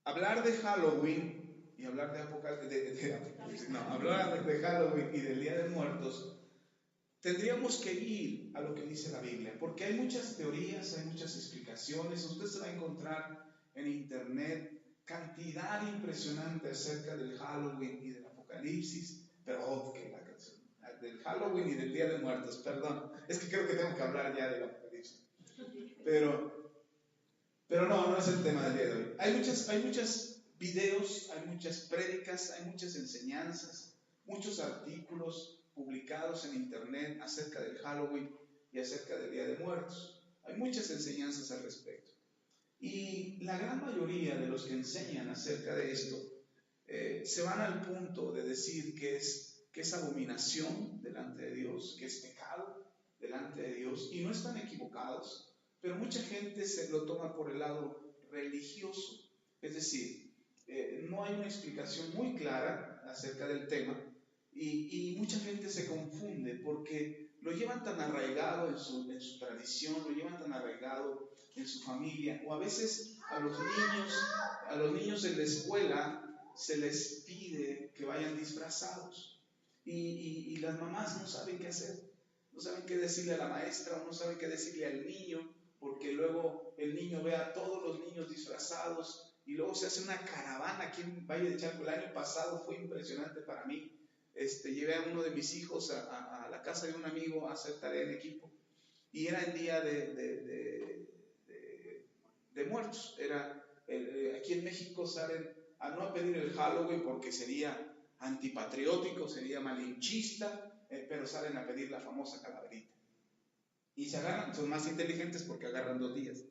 hablar de Halloween y hablar de hablar de Halloween y del Día de Muertos, tendríamos que ir a lo que dice la Biblia, porque hay muchas teorías, hay muchas explicaciones. Usted se va a encontrar en internet cantidad impresionante acerca del Halloween y del Apocalipsis, pero que la canción del Halloween y del Día de Muertos, perdón, es que creo que tengo que hablar ya del Apocalipsis, pero no es el tema del día de hoy. Hay muchos videos, hay muchas prédicas, hay muchas enseñanzas, muchos artículos publicados en internet acerca del Halloween y acerca del Día de Muertos. Hay muchas enseñanzas al respecto. Y la gran mayoría de los que enseñan acerca de esto se van al punto de decir que es abominación delante de Dios, que es pecado delante de Dios, y no están equivocados, pero mucha gente se lo toma por el lado religioso. Es decir, no hay una explicación muy clara acerca del tema, y mucha gente se confunde porque lo llevan tan arraigado en su tradición, lo llevan tan arraigado en su familia, o a veces a los niños en la escuela se les pide que vayan disfrazados, y las mamás no saben qué hacer, no saben qué decirle a la maestra, o no saben qué decirle al niño, porque luego el niño ve a todos los niños disfrazados y luego se hace una caravana aquí en Valle de Chalco. El año pasado fue impresionante para mí. Llevé a uno de mis hijos a la casa de un amigo a hacer tarea en equipo, y era el día de muertos. Aquí en México salen a no pedir el Halloween porque sería antipatriótico, sería malinchista, pero salen a pedir la famosa calaverita. Y se agarran, son más inteligentes porque agarran 2 días.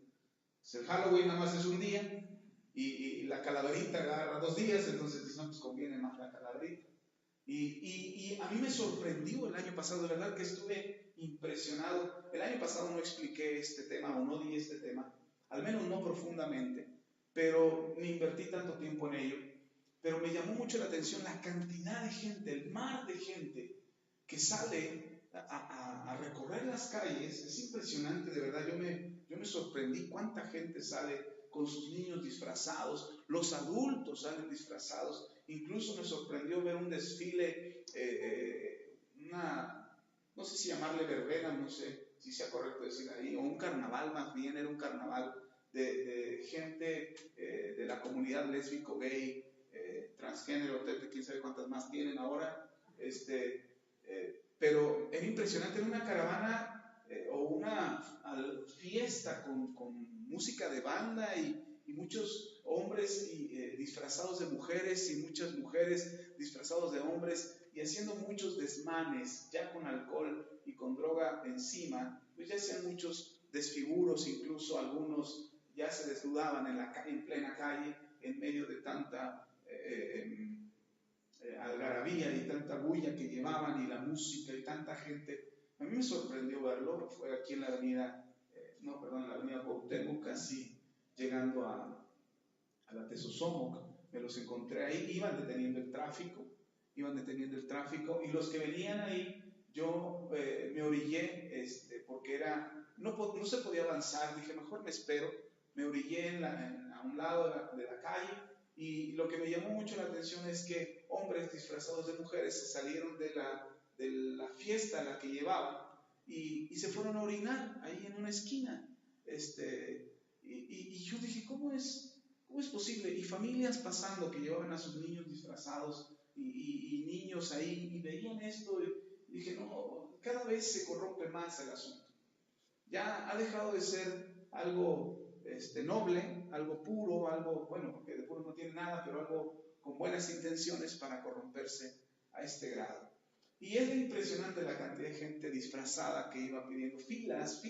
El Halloween nada más es un día, y la calaverita agarra 2 días, entonces dicen, no, pues conviene más la calaverita. Y a mí me sorprendió el año pasado, de verdad que estuve impresionado. El año pasado no expliqué este tema, o no di este tema, al menos no profundamente, pero ni invertí tanto tiempo en ello. Pero me llamó mucho la atención la cantidad de gente, el mar de gente que sale a recorrer las calles. Es impresionante, de verdad. Yo me sorprendí cuánta gente sale con sus niños disfrazados, los adultos salen disfrazados. Incluso me sorprendió ver un desfile, no sé si llamarle verbena, no sé si sea correcto decir ahí, o un carnaval, más bien era un carnaval de gente de la comunidad lésbico, gay, transgénero, quién sabe cuántas más tienen ahora, pero era impresionante. Era una caravana o una fiesta con música de banda, y muchos hombres disfrazados de mujeres, y muchas mujeres disfrazados de hombres, y haciendo muchos desmanes, ya con alcohol y con droga encima. Pues ya hacían muchos desfiguros, incluso algunos ya se desnudaban en plena calle, en medio de tanta algarabía y tanta bulla que llevaban, y la música y tanta gente. A mí me sorprendió verlo. Fue aquí en la avenida, en la avenida Cuauhtémoc, casi llegando a la Tesosomoc. Me los encontré ahí, iban deteniendo el tráfico, y los que venían ahí, yo me orillé, porque no se podía avanzar. Dije, mejor me espero. Me orillé a un lado de la calle, y lo que me llamó mucho la atención es que hombres disfrazados de mujeres se salieron de la fiesta a la que llevaban, y se fueron a orinar ahí en una esquina. Y yo dije, ¿cómo es posible? Y familias pasando que llevaban a sus niños disfrazados, y niños ahí, y veían esto, y dije, no, cada vez se corrompe más el asunto. Ya ha dejado de ser algo noble, algo puro, algo, bueno, porque de puro no tiene nada, pero algo con buenas intenciones, para corromperse a este grado. Y es impresionante la cantidad de gente disfrazada que iba pidiendo filas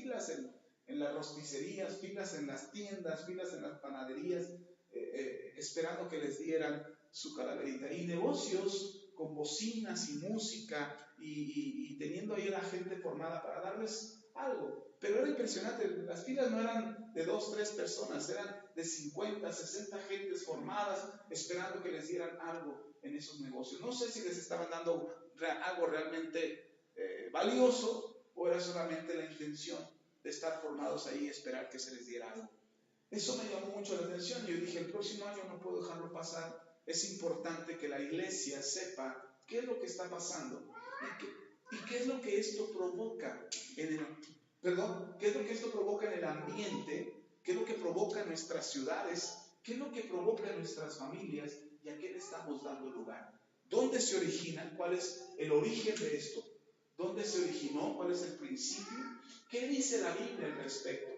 en las rosticerías, filas en las tiendas, filas en las panaderías, esperando que les dieran su calaverita. Y negocios con bocinas y música, y teniendo ahí a la gente formada para darles algo. Pero era impresionante, las filas no eran de 2, 3 personas, eran de 50, 60 gentes formadas, esperando que les dieran algo en esos negocios. No sé si les estaban dando algo realmente valioso, o era solamente la intención de estar formados ahí y esperar que se les diera algo. Eso me llamó mucho la atención. Yo dije, el próximo año no puedo dejarlo pasar. Es importante que la iglesia sepa qué es lo que está pasando y qué es lo que esto provoca en el, qué es lo que esto provoca en el ambiente, qué es lo que provoca en nuestras ciudades, qué es lo que provoca en nuestras familias y a qué le estamos dando lugar. ¿Dónde se origina? ¿Cuál es el origen de esto? ¿Dónde se originó? ¿Cuál es el principio? ¿Qué dice la Biblia al respecto?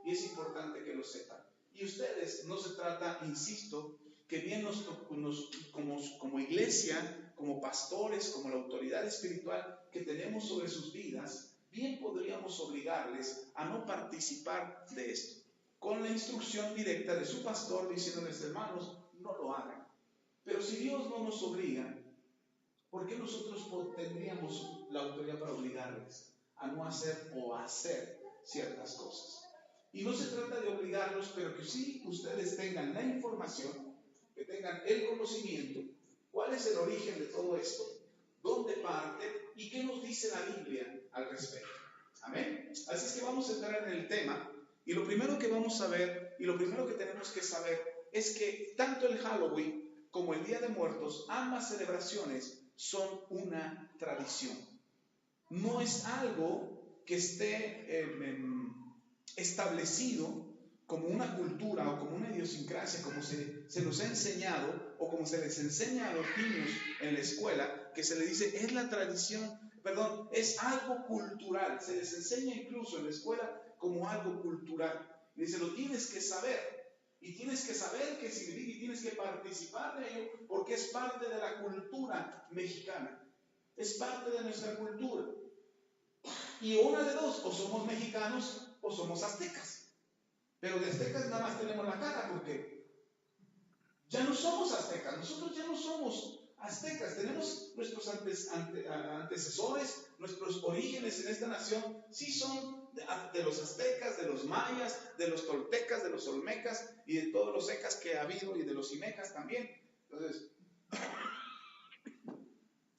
Y es importante que lo sepan. Y ustedes, no se trata, insisto, que bien como iglesia, como pastores, como la autoridad espiritual que tenemos sobre sus vidas, bien podríamos obligarles a no participar de esto, con la instrucción directa de su pastor diciéndoles, hermanos, no lo hagan. Pero si Dios no nos obliga, ¿por qué nosotros tendríamos la autoridad para obligarles a no hacer o a hacer ciertas cosas? Y no se trata de obligarlos, pero que sí ustedes tengan la información, que tengan el conocimiento, cuál es el origen de todo esto, dónde parte y qué nos dice la Biblia al respecto. Amén. Así es que vamos a entrar en el tema y lo primero que vamos a ver y lo primero que tenemos que saber es que tanto el Halloween como el Día de Muertos, ambas celebraciones son una tradición. No es algo que esté establecido como una cultura o como una idiosincrasia, como se nos ha enseñado o como se les enseña a los niños en la escuela, que se les dice es la tradición, perdón, es algo cultural. Se les enseña incluso en la escuela como algo cultural. Y dice, lo tienes que saber. Y tienes que saber qué significa y tienes que participar de ello porque es parte de la cultura mexicana. Es parte de nuestra cultura. Y una de dos, o somos mexicanos o somos aztecas. Pero de aztecas nada más tenemos la cara porque ya no somos aztecas. Nosotros ya no somos aztecas. Tenemos nuestros antecesores, nuestros orígenes en esta nación. Sí son de los aztecas, de los mayas, de los toltecas, de los olmecas y de todos los ecas que ha habido y de los imecas también. Entonces,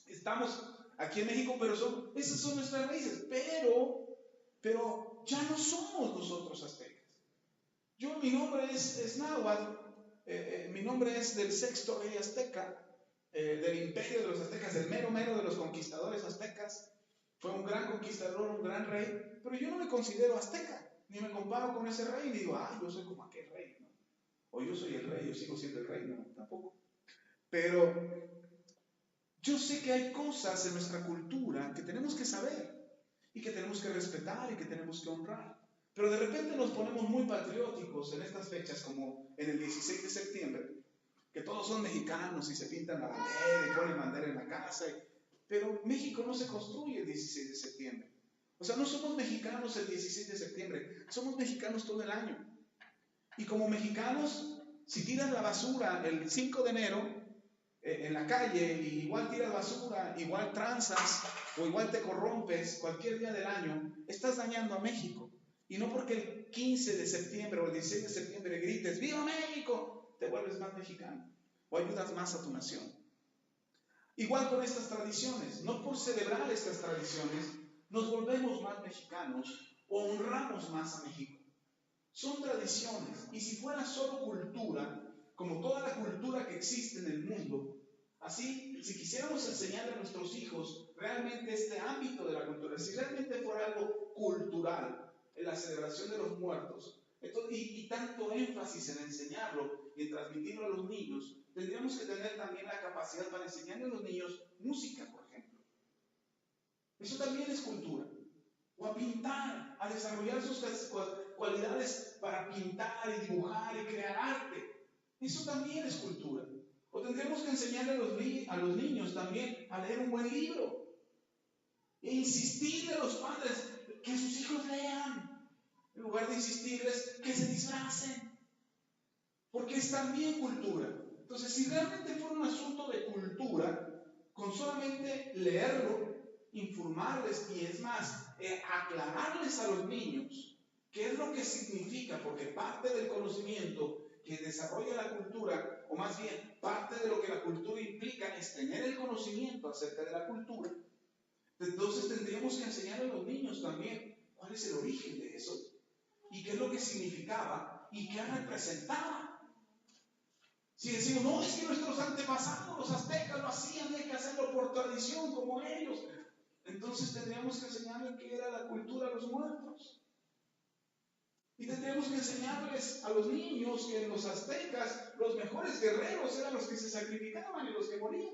estamos aquí en México, pero esas son nuestras raíces. Pero ya no somos nosotros aztecas. Mi nombre es náhuatl, mi nombre es del sexto rey azteca, del imperio de los aztecas, del mero de los conquistadores aztecas. Fue un gran conquistador, un gran rey, pero yo no me considero azteca, ni me comparo con ese rey, ni digo, yo soy como aquel rey, ¿no? O yo soy el rey, yo sigo siendo el rey, no, tampoco. Pero yo sé que hay cosas en nuestra cultura que tenemos que saber y que tenemos que respetar y que tenemos que honrar. Pero de repente nos ponemos muy patrióticos en estas fechas, como en el 16 de septiembre, que todos son mexicanos y se pintan la bandera y ponen bandera en la casa. Pero México no se construye el 16 de septiembre. O sea, no somos mexicanos el 16 de septiembre, somos mexicanos todo el año. Y como mexicanos, si tiras la basura el 5 de enero en la calle, y igual tiras basura, igual tranzas o igual te corrompes cualquier día del año, estás dañando a México. Y no porque el 15 de septiembre o el 16 de septiembre grites ¡Viva México!, te vuelves más mexicano o ayudas más a tu nación. Igual con estas tradiciones, no por celebrar estas tradiciones nos volvemos más mexicanos o honramos más a México. Son tradiciones, y si fuera solo cultura, como toda la cultura que existe en el mundo, así, si quisiéramos enseñarle a nuestros hijos realmente este ámbito de la cultura, si realmente fuera algo cultural en la celebración de los muertos, entonces, y tanto énfasis en enseñarlo y en transmitirlo a los niños, tendríamos que tener también la capacidad para enseñarle a los niños música, por ejemplo. Eso también es cultura. O a pintar, a desarrollar sus cualidades para pintar y dibujar y crear arte. Eso también es cultura. O tendremos que enseñarle a los niños también a leer un buen libro. E insistirle a los padres que sus hijos lean, en lugar de insistirles que se disfracen. Porque es también cultura. Entonces, si realmente fuera un asunto de cultura, con solamente leerlo, informarles y es más, aclararles a los niños qué es lo que significa, porque parte del conocimiento que desarrolla la cultura, o más bien parte de lo que la cultura implica es tener el conocimiento acerca de la cultura. Entonces tendríamos que enseñar a los niños también cuál es el origen de eso y qué es lo que significaba y qué representaba. Si decimos, no, es que nuestros antepasados, los aztecas, lo hacían, hay que hacerlo por tradición como ellos, entonces tendríamos que enseñarles qué era la cultura de los muertos. Y tendríamos que enseñarles a los niños que en los aztecas los mejores guerreros eran los que se sacrificaban y los que morían.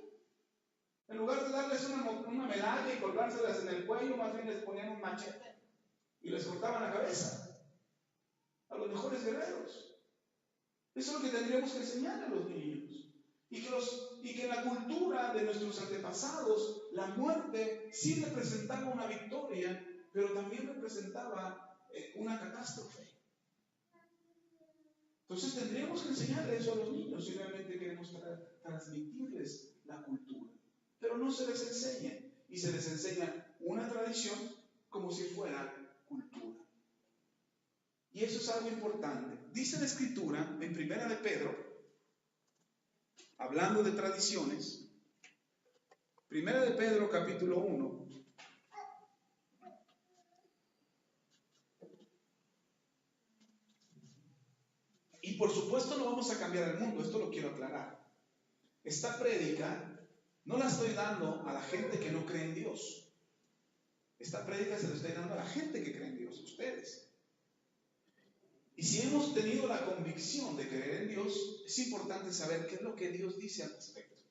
En lugar de darles una medalla y colgárselas en el cuello, más bien les ponían un machete y les cortaban la cabeza a los mejores guerreros. Eso es lo que tendríamos que enseñar a los niños. Y que en la cultura de nuestros antepasados, la muerte sí representaba una victoria, pero también representaba una catástrofe. Entonces tendríamos que enseñarles eso a los niños si realmente queremos transmitirles la cultura. Pero no se les enseña, y se les enseña una tradición como si fuera cultura. Y eso es algo importante. Dice la Escritura en Primera de Pedro, hablando de tradiciones, Primera de Pedro capítulo 1, y por supuesto no vamos a cambiar el mundo, esto lo quiero aclarar. Esta prédica no la estoy dando a la gente que no cree en Dios. Esta prédica se la estoy dando a la gente que cree en Dios, ustedes. Y si hemos tenido la convicción de creer en Dios, es importante saber qué es lo que Dios dice al respecto.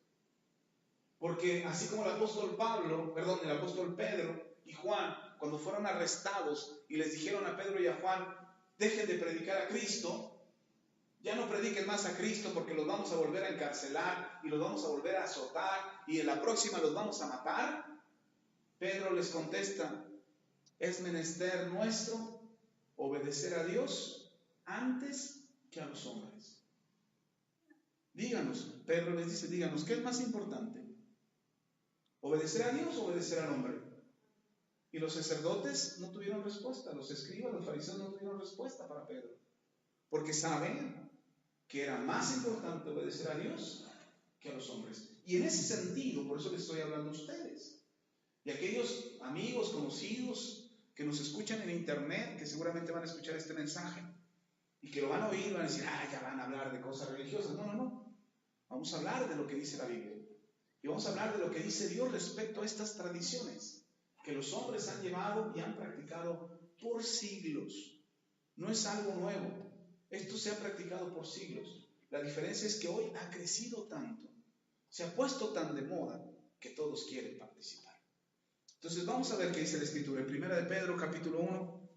Porque así como el apóstol Pedro y Juan, cuando fueron arrestados y les dijeron a Pedro y a Juan, dejen de predicar a Cristo, ya no prediquen más a Cristo porque los vamos a volver a encarcelar y los vamos a volver a azotar y en la próxima los vamos a matar. Pedro les contesta, es menester nuestro obedecer a Dios antes que a los hombres. Díganos, Pedro les dice, díganos, ¿qué es más importante? ¿Obedecer a Dios o obedecer al hombre? Y los sacerdotes no tuvieron respuesta, los escribas, los fariseos no tuvieron respuesta para Pedro, porque saben que era más importante obedecer a Dios que a los hombres. Y en ese sentido, por eso les estoy hablando a ustedes. Y aquellos amigos, conocidos que nos escuchan en internet, que seguramente van a escuchar este mensaje y que lo van a oír, van a decir, ya van a hablar de cosas religiosas. No. Vamos a hablar de lo que dice la Biblia. Y vamos a hablar de lo que dice Dios respecto a estas tradiciones que los hombres han llevado y han practicado por siglos. No es algo nuevo. Esto se ha practicado por siglos. La diferencia es que hoy ha crecido tanto, se ha puesto tan de moda que todos quieren participar. Entonces vamos a ver qué dice la Escritura. En Primera de Pedro capítulo 1,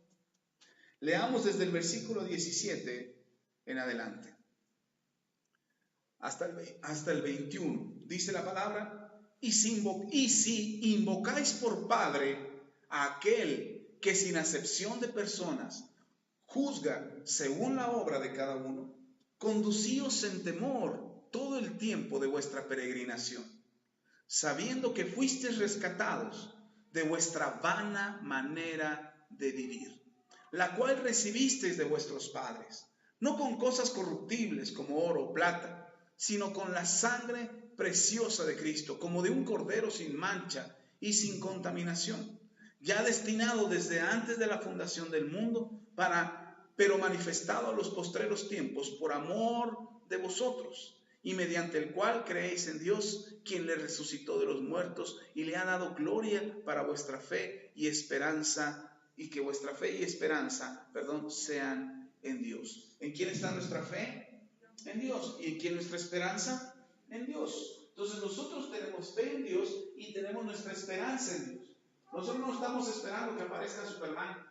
leamos desde el versículo 17 en adelante, hasta el 21. Dice la palabra, y si invocáis por Padre a aquel que sin acepción de personas juzga según la obra de cada uno, conducíos en temor todo el tiempo de vuestra peregrinación, sabiendo que fuisteis rescatados de vuestra vana manera de vivir, la cual recibisteis de vuestros padres, no con cosas corruptibles como oro o plata, sino con la sangre preciosa de Cristo, como de un cordero sin mancha y sin contaminación, ya destinado desde antes de la fundación del mundo, pero manifestado a los postreros tiempos por amor de vosotros, y mediante el cual creéis en Dios, quien le resucitó de los muertos y le ha dado gloria para vuestra fe y esperanza, y que vuestra fe y esperanza, sean en Dios. ¿En quién está nuestra fe? En Dios. ¿Y en quién nuestra esperanza? En Dios. Entonces nosotros tenemos fe en Dios y tenemos nuestra esperanza en Dios. Nosotros no estamos esperando que aparezca Superman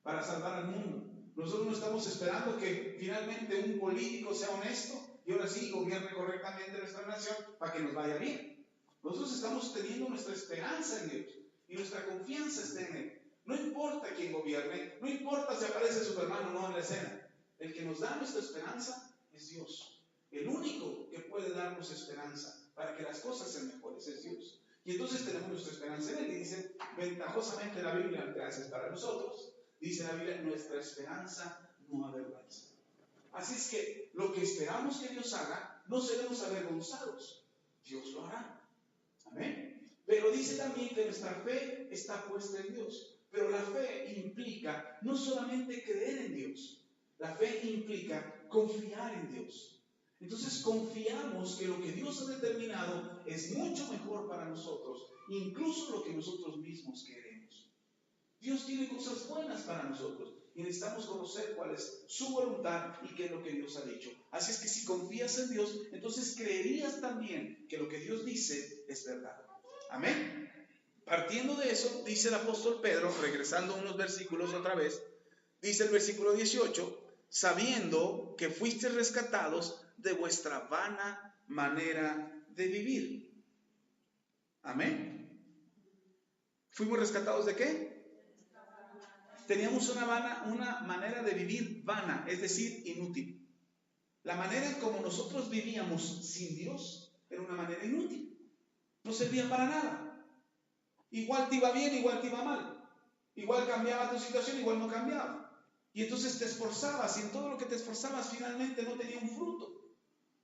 para salvar al mundo. Nosotros no estamos esperando que finalmente un político sea honesto y ahora sí gobierne correctamente nuestra nación para que nos vaya bien. Nosotros estamos teniendo nuestra esperanza en Dios y nuestra confianza está en Él. No importa quién gobierne, no importa si aparece Superman o no en la escena. El que nos da nuestra esperanza es Dios. El único que puede darnos esperanza para que las cosas sean mejores es Dios. Y entonces tenemos nuestra esperanza en Él. Y dice ventajosamente la Biblia, gracias para nosotros, dice la Biblia, nuestra esperanza no avergüenza. Así es que lo que esperamos que Dios haga, no seremos avergonzados. Dios lo hará. Amén. Pero dice también que nuestra fe está puesta en Dios. Pero la fe implica no solamente creer en Dios. La fe implica confiar en Dios. Entonces confiamos que lo que Dios ha determinado es mucho mejor para nosotros, incluso lo que nosotros mismos queremos. Dios tiene cosas buenas para nosotros y necesitamos conocer cuál es su voluntad y qué es lo que Dios ha dicho. Así es que si confías en Dios, entonces creerías también que lo que Dios dice es verdad. Amén. Partiendo de eso, dice el apóstol Pedro, regresando unos versículos otra vez, dice el versículo 18, sabiendo que fuisteis rescatados de vuestra vana manera de vivir. Amén. ¿Fuimos rescatados de qué? Teníamos una manera de vivir vana, es decir, inútil. La manera en como nosotros vivíamos sin Dios era una manera inútil. No servía para nada. Igual te iba bien, igual te iba mal. Igual cambiaba tu situación, igual no cambiaba. Y entonces te esforzabas y en todo lo que te esforzabas finalmente no tenía un fruto.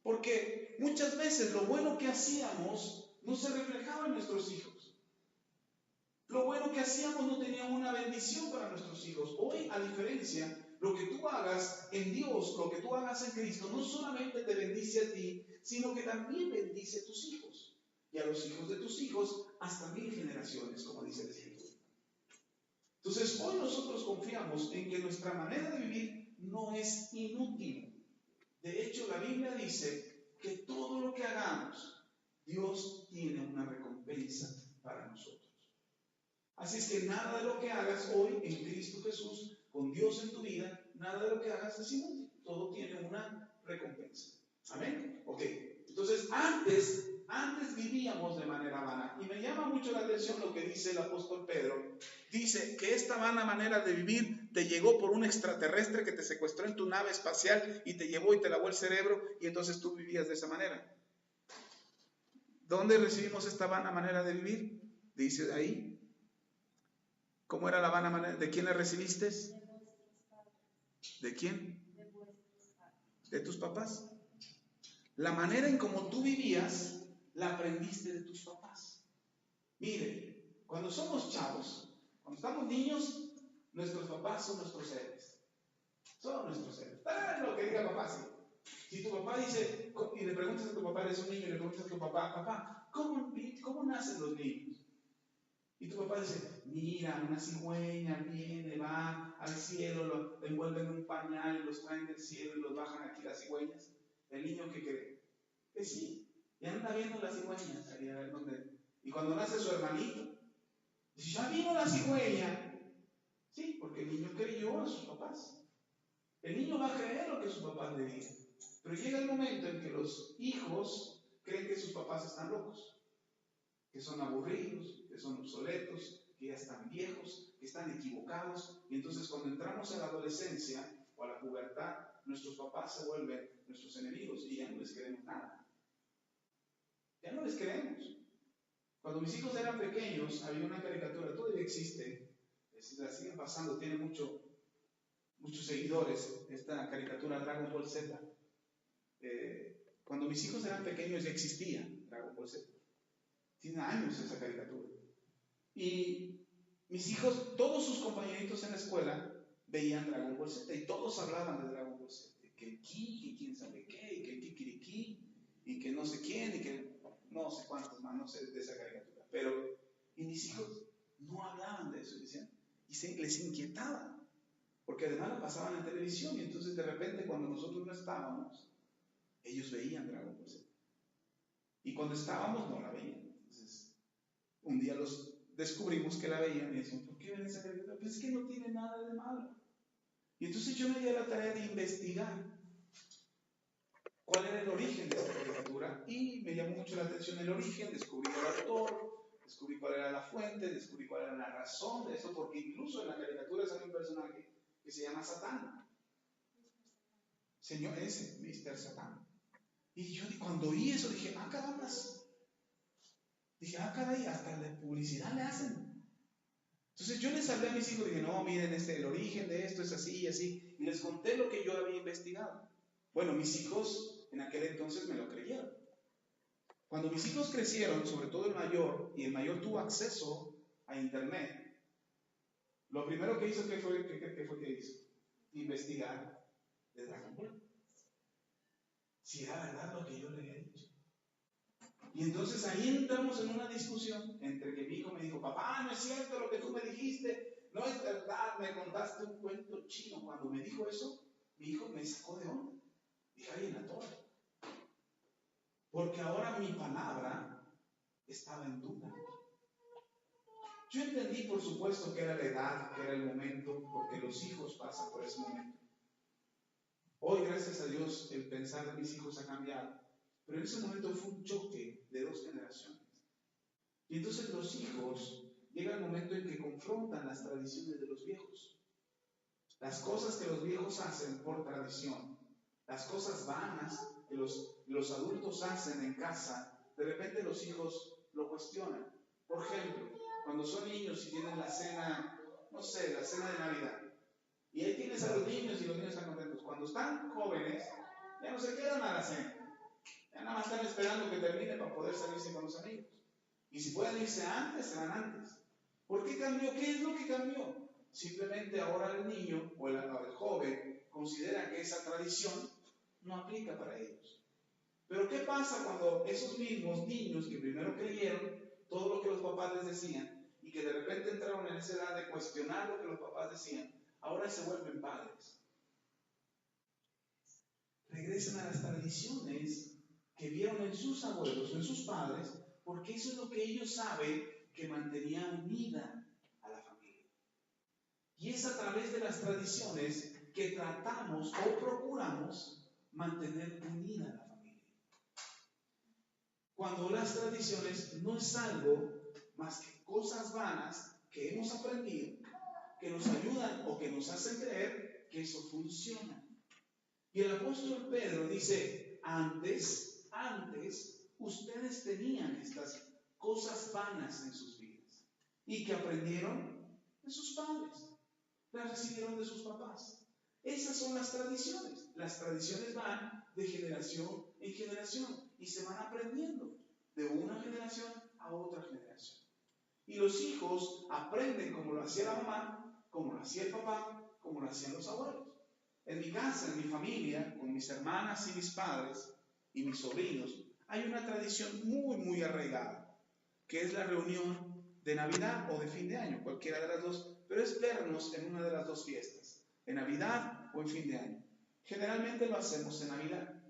Porque muchas veces lo bueno que hacíamos no se reflejaba en nuestros hijos. Lo bueno que hacíamos no tenía una bendición para nuestros hijos. Hoy, a diferencia, lo que tú hagas en Dios, lo que tú hagas en Cristo, no solamente te bendice a ti, sino que también bendice a tus hijos. Y a los hijos de tus hijos hasta 1000 generaciones, como dice el Escritura. Entonces, hoy nosotros confiamos en que nuestra manera de vivir no es inútil. De hecho, la Biblia dice que todo lo que hagamos, Dios tiene una recompensa para nosotros. Así es que nada de lo que hagas hoy en Cristo Jesús, con Dios en tu vida, nada de lo que hagas es inútil. Todo tiene una recompensa. Amén. Ok. Entonces, antes vivíamos de manera vana. Y me llama mucho la atención lo que dice el apóstol Pedro. Dice que esta vana manera de vivir te llegó por un extraterrestre que te secuestró en tu nave espacial y te llevó y te lavó el cerebro y entonces tú vivías de esa manera. ¿Dónde recibimos esta vana manera de vivir? Dice ahí. ¿Cómo era la vana manera? ¿De quién la recibiste? ¿De quién? ¿De tus papás? La manera en cómo tú vivías, la aprendiste de tus papás. Mire, cuando somos chavos, cuando estamos niños, nuestros papás son nuestros héroes. Son nuestros héroes. Lo que diga papá, sí. Si tu papá dice, y le preguntas a tu papá, eres un niño, y le preguntas a tu papá, papá, ¿cómo nacen los niños? Y tu papá dice, mira, una cigüeña viene, va al cielo, lo envuelven en un pañal, los traen del cielo y los bajan aquí las cigüeñas. El niño que cree, que sí, y anda viendo las cigüeñas, ahí a ver dónde. Y cuando nace su hermanito, dice, ya vino la cigüeña. Sí, porque el niño creyó a sus papás. El niño va a creer lo que sus papás le digan. Pero llega el momento en que los hijos creen que sus papás están locos, que son aburridos, que son obsoletos, que ya están viejos, que están equivocados. Y entonces cuando entramos a la adolescencia o a la pubertad, nuestros papás se vuelven nuestros enemigos y ya no les creemos nada. Ya no les creemos. Cuando mis hijos eran pequeños, había una caricatura, todavía existe, la siguen pasando, tiene muchos seguidores, esta caricatura Dragon Ball Z. Cuando mis hijos eran pequeños ya existía Dragon Ball Z. Tiene años esa caricatura. Y mis hijos, todos sus compañeritos en la escuela veían Dragon Ball Z y todos hablaban de Dragon Ball Z. Que el ki, que quién sabe qué, y que el kikiriki, y que no sé quién, y que no sé cuántos más, no sé de esa caricatura. Pero, y mis hijos no hablaban de eso, decían, y les inquietaba. Porque además la pasaban en televisión y entonces de repente cuando nosotros no estábamos, ellos veían Dragon Ball Z. Y cuando estábamos no la veían. Entonces, un día los descubrimos que la veían y decían, ¿por qué ven esa caricatura? Pues es que no tiene nada de malo. Y entonces yo me di a la tarea de investigar cuál era el origen de esta caricatura y me llamó mucho la atención el origen, descubrí el autor, descubrí cuál era la fuente, descubrí cuál era la razón de eso, porque incluso en la caricatura sale un personaje que se llama Satán. Señor, ese, Mr. Satán. Y yo cuando oí eso dije, carambas. Dije, caray, hasta la publicidad le hacen. Entonces yo les hablé a mis hijos y dije, no, miren, el origen de esto es así y así. Y les conté lo que yo había investigado. Bueno, mis hijos en aquel entonces me lo creyeron. Cuando mis hijos crecieron, sobre todo el mayor, y el mayor tuvo acceso a internet, lo primero que hizo, ¿qué fue que hizo? Investigar. de Dragon Ball. Si era verdad lo que yo le había dicho. Y entonces ahí entramos en una discusión entre que mi hijo me dijo, papá, no es cierto lo que tú me dijiste, no es verdad, me contaste un cuento chino. Cuando me dijo eso, mi hijo me sacó de onda. Dije, ay, en la torre. Porque ahora mi palabra estaba en duda. Yo entendí, por supuesto, que era la edad, que era el momento, porque los hijos pasan por ese momento. Hoy, gracias a Dios, el pensar de mis hijos ha cambiado. Pero en ese momento fue un choque de dos generaciones. Y entonces los hijos, llega el momento en que confrontan las tradiciones de los viejos. Las cosas que los viejos hacen por tradición, las cosas vanas que los adultos hacen en casa, de repente los hijos lo cuestionan. Por ejemplo, cuando son niños y tienen la cena, no sé, la cena de Navidad, y ahí tienes a los niños y los niños están contentos. Cuando están jóvenes, ya no se quedan a la cena. Ya nada más están esperando que termine para poder salirse con los amigos. Y si pueden irse antes, se van antes. ¿Por qué cambió? ¿Qué es lo que cambió? Simplemente ahora el niño o el joven considera que esa tradición no aplica para ellos. Pero ¿qué pasa cuando esos mismos niños que primero creyeron todo lo que los papás les decían y que de repente entraron en esa edad de cuestionar lo que los papás decían, ahora se vuelven padres? Regresan a las tradiciones que vieron en sus abuelos, en sus padres, porque eso es lo que ellos saben que mantenía unida a la familia. Y es a través de las tradiciones que tratamos o procuramos mantener unida a la familia. Cuando las tradiciones no es algo más que cosas vanas que hemos aprendido, que nos ayudan o que nos hacen creer que eso funciona. Y el apóstol Pedro dice, antes ustedes tenían estas cosas vanas en sus vidas y que aprendieron de sus padres, las recibieron de sus papás. Esas son las tradiciones. Las tradiciones van de generación en generación y se van aprendiendo de una generación a otra generación. Y los hijos aprenden como lo hacía la mamá, como lo hacía el papá, como lo hacían los abuelos. En mi casa, en mi familia, con mis hermanas y mis padres y mis sobrinos, hay una tradición muy, muy arraigada, que es la reunión de Navidad o de fin de año, cualquiera de las dos, pero es vernos en una de las dos fiestas, en Navidad o en fin de año. Generalmente lo hacemos en Navidad.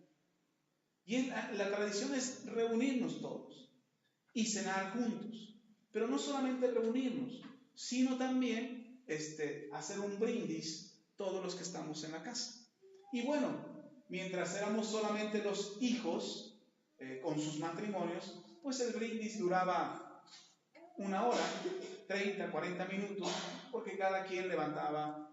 Y la tradición es reunirnos todos y cenar juntos. Pero no solamente reunirnos, sino también hacer un brindis todos los que estamos en la casa. Y bueno, mientras éramos solamente los hijos con sus matrimonios, pues el brindis duraba 1 hora, 30, 40 minutos, porque cada quien levantaba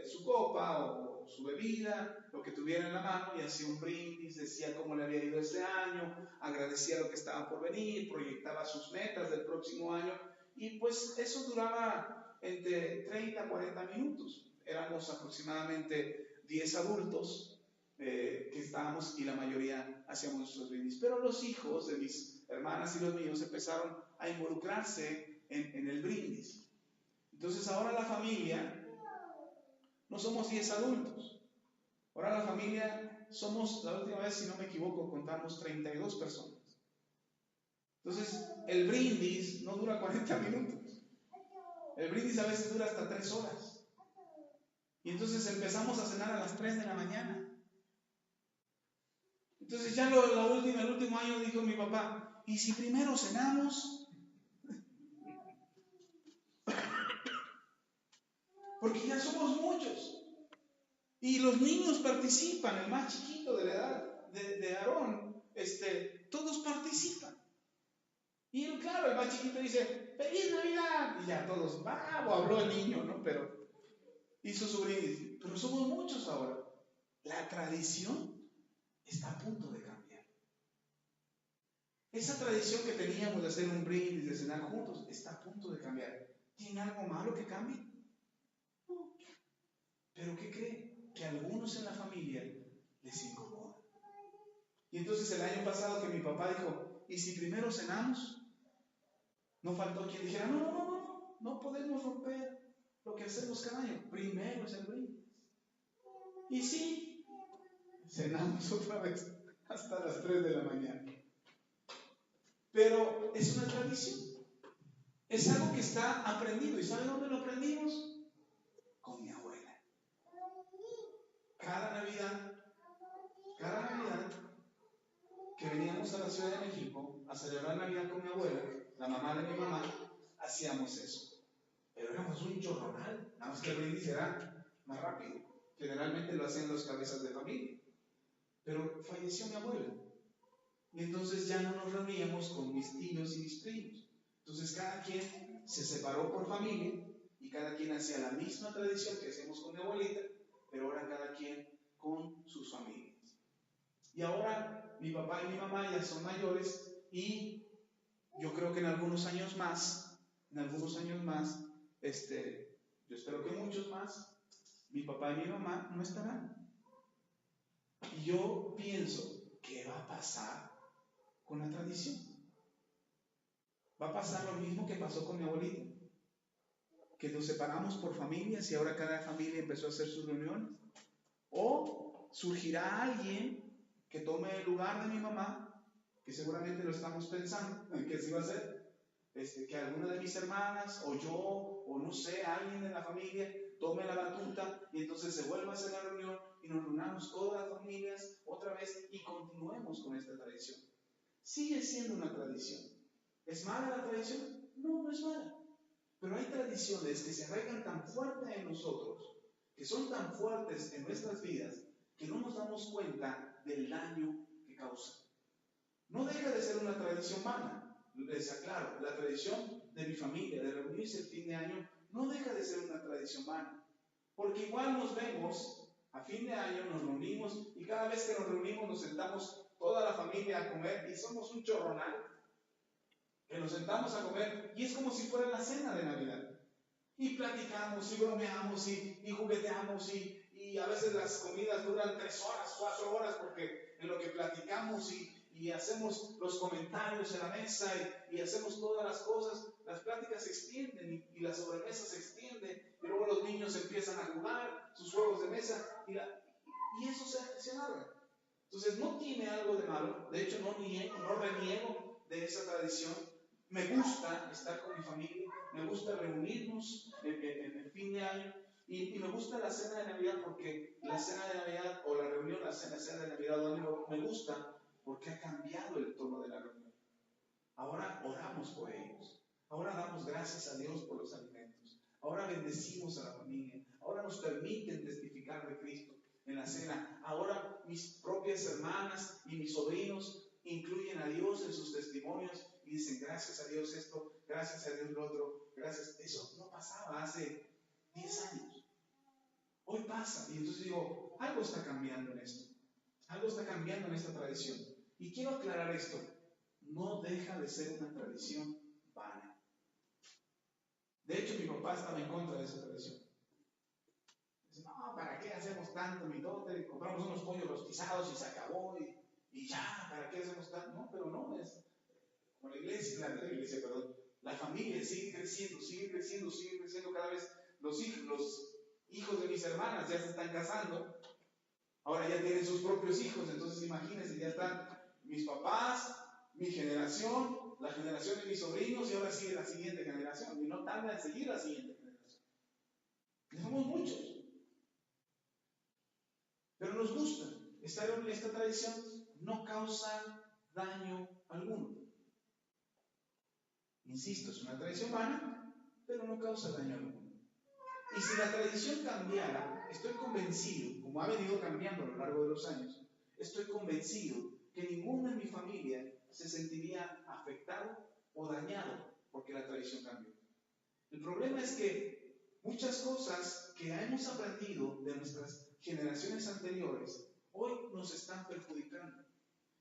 su copa o su bebida, lo que tuviera en la mano, y hacía un brindis, decía cómo le había ido ese año, agradecía lo que estaba por venir, proyectaba sus metas del próximo año, y pues eso duraba entre 30 a 40 minutos. Éramos aproximadamente 10 adultos que estábamos y la mayoría hacíamos nuestros brindis. Pero los hijos de mis hermanas y los míos empezaron a involucrarse en el brindis. Entonces ahora la familia, no somos 10 adultos. Ahora la familia somos, la última vez, si no me equivoco, contamos 32 personas. Entonces el brindis no dura 40 minutos. El brindis a veces dura hasta 3 horas. Y entonces empezamos a cenar a las 3 de la mañana. Entonces ya el último año dijo mi papá, ¿y si primero cenamos? Porque ya somos muchos. Y los niños participan, el más chiquito de la edad de Aarón, todos participan. Y claro, el más chiquito dice, ¡Feliz Navidad! Y ya todos, ¡bravo! Habló el niño, ¿no? Pero hizo su brindis. Pero somos muchos ahora. La tradición está a punto de cambiar. Esa tradición que teníamos de hacer un brindis, de cenar juntos, está a punto de cambiar. ¿Tiene algo malo que cambie? No. ¿Pero qué cree? Que a algunos en la familia les incomoda. Y entonces el año pasado que mi papá dijo, ¿y si primero cenamos? No faltó quien dijera, no podemos romper lo que hacemos cada año. Primero es el brindis. Y sí, cenamos otra vez hasta las 3 de la mañana. Pero es una tradición. Es algo que está aprendido. ¿Y sabe dónde lo aprendimos? Con mi abuela. Cada Navidad que veníamos a la Ciudad de México a celebrar Navidad con mi abuela, la mamá de mi mamá, hacíamos eso. Pero éramos un chorronal, nada más que el brindis era más rápido. Generalmente lo hacían los cabezas de familia. Pero falleció mi abuela. Y entonces ya no nos reuníamos con mis tíos y mis primos. Entonces cada quien se separó por familia y cada quien hacía la misma tradición que hacíamos con mi abuelita, pero ahora cada quien con sus familias. Y ahora mi papá y mi mamá ya son mayores y yo creo que en algunos años más, yo espero que muchos más, mi papá y mi mamá no estarán. Y yo pienso, ¿qué va a pasar con la tradición? ¿Va a pasar lo mismo que pasó con mi abuelita? Que nos separamos por familias y ahora cada familia empezó a hacer sus reuniones. ¿O surgirá alguien que tome el lugar de mi mamá, que seguramente lo estamos pensando, que así va a ser? Que alguna de mis hermanas, o yo, o no sé, alguien de la familia, tome la batuta y entonces se vuelva a hacer la reunión y nos reunamos todas las familias otra vez y continuemos con esta tradición. Sigue siendo una tradición. ¿Es mala la tradición? No, no es mala. Pero hay tradiciones que se arraigan tan fuerte en nosotros, que son tan fuertes en nuestras vidas, que no nos damos cuenta del daño que causan. No deja de ser una tradición mala. Les aclaro, la tradición de mi familia de reunirse el fin de año no deja de ser una tradición vana, porque igual nos vemos a fin de año, nos reunimos y cada vez que nos reunimos nos sentamos toda la familia a comer y somos un chorronal que nos sentamos a comer y es como si fuera la cena de Navidad y platicamos y bromeamos y jugueteamos y a veces las comidas duran 3 horas, 4 horas porque en lo que platicamos y hacemos los comentarios en la mesa y hacemos todas las cosas, las pláticas se extienden y la sobremesa se extiende y luego los niños empiezan a jugar sus juegos de mesa y eso se alarga. Entonces no tiene algo de malo, de hecho no reniego de esa tradición. Me gusta estar con mi familia, me gusta reunirnos en el fin de año y me gusta la cena de Navidad porque la cena de Navidad o la reunión, la cena de Navidad o año me gusta porque ha cambiado el tono de la reunión. Ahora oramos por ellos, ahora damos gracias a Dios por los alimentos, ahora bendecimos a la familia, ahora nos permiten testificar de Cristo en la cena, ahora mis propias hermanas y mis sobrinos incluyen a Dios en sus testimonios y dicen gracias a Dios esto, gracias a Dios lo otro, gracias. Eso no pasaba hace 10 años. Hoy pasa y entonces digo, algo está cambiando en esto. Algo está cambiando en esta tradición. Y quiero aclarar esto. No deja de ser una tradición vana. De hecho, mi papá estaba en contra de esa tradición. Dice, no, ¿para qué hacemos tanto, mi dote? Compramos unos pollos rostizados y se acabó y ya, ¿para qué hacemos tanto? No, pero no, es como la familia sigue creciendo cada vez. Los hijos de mis hermanas ya se están casando. Ahora ya tienen sus propios hijos, entonces imagínense, ya están mis papás, mi generación, la generación de mis sobrinos y ahora sigue la siguiente generación. Y no tarda en seguir la siguiente generación. Somos muchos. Pero nos gusta. Esta tradición no causa daño alguno. Insisto, es una tradición vana, pero no causa daño alguno. Y si la tradición cambiara, estoy convencido, como ha venido cambiando a lo largo de los años, estoy convencido que ninguno en mi familia se sentiría afectado o dañado porque la tradición cambió. El problema es que muchas cosas que hemos aprendido de nuestras generaciones anteriores hoy nos están perjudicando.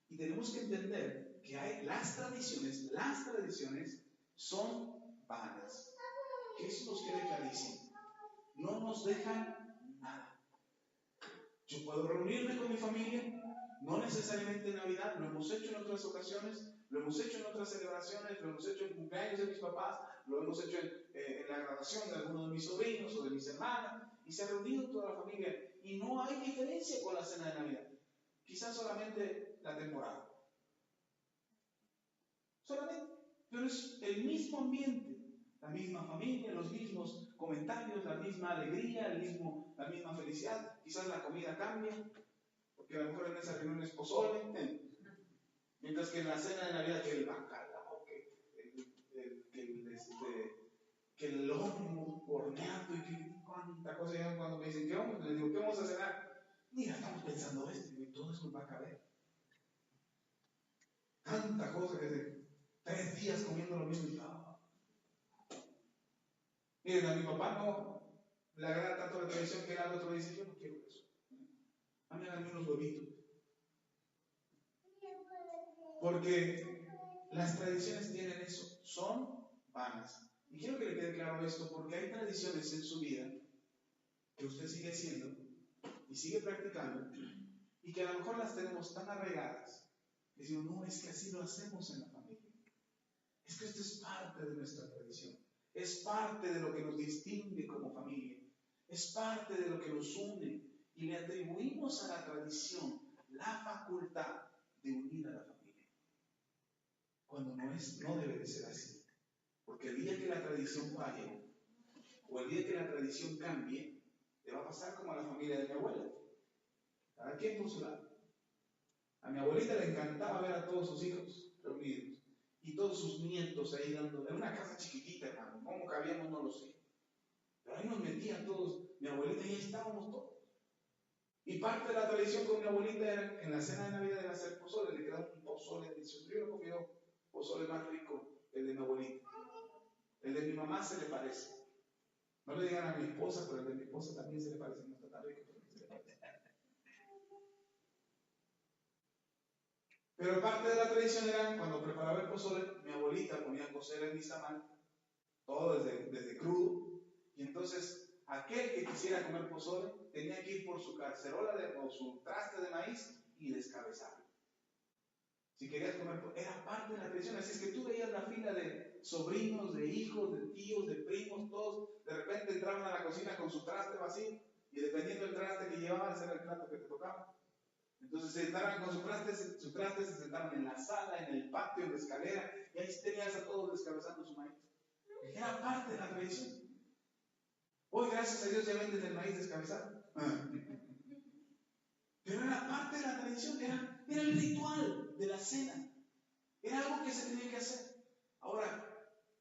Y tenemos que entender que las tradiciones son vanas. Que eso nos quede clarísimo. No nos dejan nada. Yo puedo reunirme con mi familia, no necesariamente en Navidad, lo hemos hecho en otras ocasiones, lo hemos hecho en otras celebraciones, lo hemos hecho en cumpleaños de mis papás, lo hemos hecho en la graduación de alguno de mis sobrinos o de mis hermanas, y se ha reunido toda la familia, y no hay diferencia con la cena de Navidad. quizás solamente la temporada. Solamente, pero es el mismo ambiente, la misma familia, los mismos comentarios, la misma alegría, la misma felicidad. Quizás la comida cambia, porque a lo mejor en esa reunión es pozole, mientras que en la cena de Navidad que el bacalao, que el lomo horneado y que cuánta cosa. Ya cuando me dicen, ¿qué vamos? Les digo, ¿qué vamos a cenar? Mira, estamos pensando esto, y todo eso nos va a caber. Tanta cosa que de 3 días comiendo lo mismo y todo. Miren, a mi papá no le agrada tanto la tradición que el otro dice, yo no quiero eso. A mí háganme unos huevitos. Porque las tradiciones tienen eso, son vanas. Y quiero que le quede claro esto, porque hay tradiciones en su vida que usted sigue haciendo y sigue practicando, y que a lo mejor las tenemos tan arraigadas que decimos, no, es que así lo hacemos en la familia. Es que esto es parte de nuestra tradición, es parte de lo que nos distingue como familia, es parte de lo que nos une, y le atribuimos a la tradición la facultad de unir a la familia, cuando no debe de ser así. Porque el día que la tradición falle, o el día que la tradición cambie, le va a pasar como a la familia de mi abuela. Cada quien por su lado. A mi abuelita le encantaba ver a todos sus hijos reunidos y todos sus nietos ahí dando. Era una casa chiquitita, hermano. ¿Cómo cabíamos? No lo sé. Pero ahí nos metían todos. Mi abuelita y ahí estábamos todos. Y parte de la tradición con mi abuelita era en la cena de Navidad era hacer pozole. Le quedaba un pozole delicioso. Yo no comido pozole más rico que el de mi abuelita. El de mi mamá se le parece. No le digan a mi esposa, pero el de mi esposa también se le parece. No está tan rico, pero se le parece. Pero parte de la tradición era, cuando preparaba el pozole, mi abuelita ponía a cocer el nixtamal, todo desde crudo, y entonces aquel que quisiera comer pozole tenía que ir por su cacerola o su traste de maíz y descabezarlo. Si querías comer, era parte de la tradición. Así es que tú veías la fila de sobrinos, de hijos, de tíos, de primos, todos de repente entraban a la cocina con su traste vacío, y dependiendo del traste que llevaban, ese era el plato que te tocaba. Entonces se sentaban con su traste, se sentaban en la sala, en el patio, en la escalera, y ahí tenías a todos descabezando su maíz. Era parte de la tradición. Hoy, gracias a Dios, ya venden el maíz descabezado. Pero era parte de la tradición, era el ritual de la cena. Era algo que se tenía que hacer. Ahora,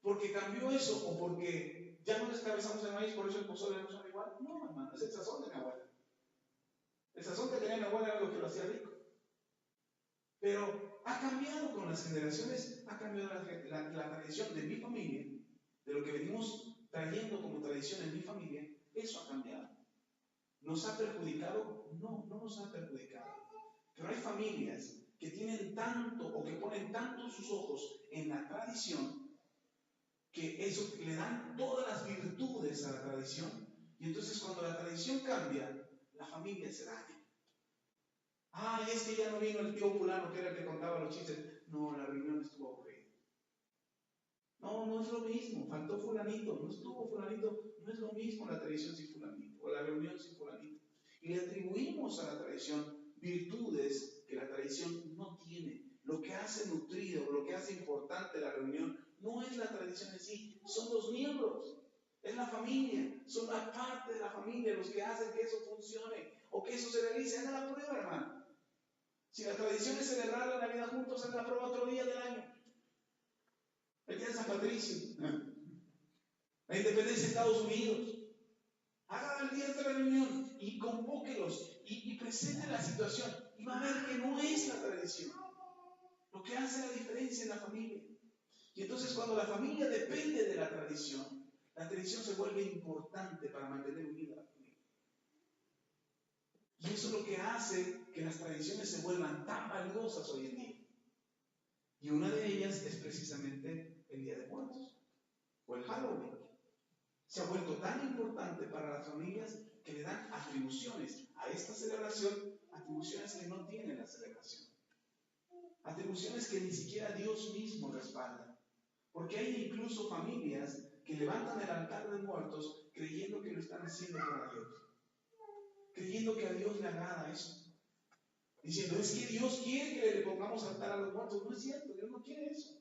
¿porque cambió eso o porque ya no descabezamos el maíz, por eso el pozole no son igual? No, hermano, es el sazón de mi abuela. El sazón que tenía mi abuela era lo que lo hacía rico. Pero ha cambiado con las generaciones, ha cambiado la tradición de mi familia, de lo que venimos trayendo como tradición en mi familia, eso ha cambiado. ¿Nos ha perjudicado? No, no nos ha perjudicado. Pero hay familias que tienen tanto o que ponen tanto sus ojos en la tradición, que eso le dan todas las virtudes a la tradición, y entonces cuando la tradición cambia, la familia se daña. Ah, y es que ya no vino el tío fulano que era el que contaba los chistes. No, la reunión estuvo aburrida. No, no es lo mismo, faltó fulanito, no estuvo fulanito, no es lo mismo la tradición sin fulanito, o la reunión sin fulanito. Y le atribuimos a la tradición virtudes que la tradición no tiene. Lo que hace nutrido, lo que hace importante la reunión, no es la tradición en sí, son los miembros, es la familia, son la parte de la familia los que hacen que eso funcione, o que eso se realice. Hagan la prueba, hermano. Si la tradición es celebrar la Navidad juntos, hagan la prueba otro día del año. El día de San Patricio, la independencia de Estados Unidos. Hagan el día de la reunión y convóquelos y presenten la situación. Y va a ver que no es la tradición lo que hace la diferencia en la familia. Y entonces, cuando la familia depende de la tradición se vuelve importante para mantener unida la familia. Y eso es lo que hace que las tradiciones se vuelvan tan valiosas hoy en día. Y una de ellas es precisamente el Día de Muertos o el Halloween. Se ha vuelto tan importante para las familias que le dan atribuciones a esta celebración, atribuciones que no tiene la celebración, atribuciones que ni siquiera Dios mismo respalda. Porque hay incluso familias que levantan el altar de muertos creyendo que lo están haciendo para Dios, creyendo que a Dios le agrada eso. diciendo, es que Dios quiere que le pongamos altar a los muertos. No es cierto, Dios no quiere eso.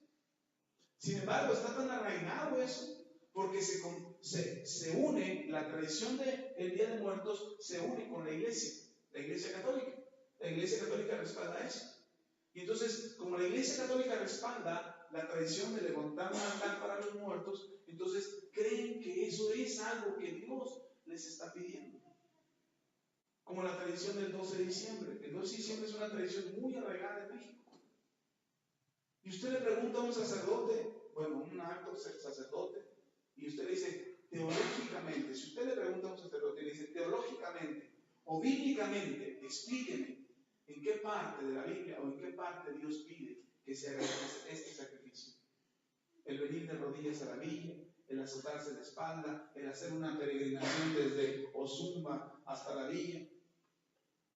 Sin embargo, está tan arraigado eso, porque se une, la tradición del Día de Muertos se une con la Iglesia Católica. La Iglesia Católica respalda eso. Y entonces, como la Iglesia Católica respalda la tradición de levantar un altar para los muertos, entonces creen que eso es algo que Dios les está pidiendo. Como la tradición del 12 de diciembre. El 12 de diciembre es una tradición muy arraigada en México. Y usted le pregunta a un sacerdote, bueno, un alto sacerdote, y usted le dice, teológicamente, si usted le pregunta a un sacerdote y le dice, teológicamente o bíblicamente, explíqueme en qué parte de la Biblia o en qué parte Dios pide que se haga este sacrificio. El venir de rodillas a la villa, el azotarse de espalda, el hacer una peregrinación desde Ozumba hasta la villa,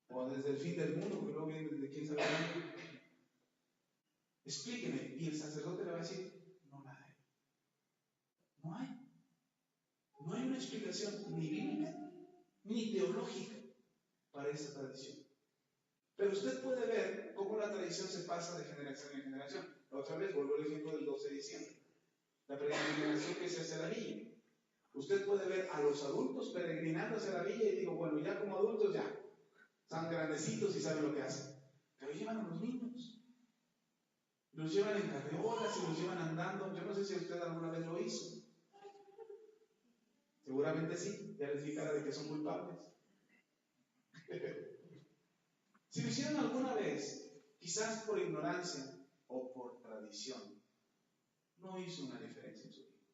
o desde el fin del mundo, porque luego viene desde quién sabe dónde. Explíqueme. Y el sacerdote le va a decir, no la hay. No hay. No hay una explicación ni bíblica ni teológica para esta tradición. Pero usted puede ver cómo la tradición se pasa de generación en generación. Otra vez vuelvo al ejemplo del 12 de diciembre. La peregrinación que se hace a la villa. Usted puede ver a los adultos peregrinando hacia la villa y digo, bueno, ya como adultos ya, son grandecitos y saben lo que hacen. Pero llevan a los niños. Los llevan en carriolas y los llevan andando. Yo no sé si usted alguna vez lo hizo. Seguramente sí, ya les di cara de que son culpables. Si lo hicieron alguna vez, quizás por ignorancia o por tradición, no hizo una diferencia en su vida.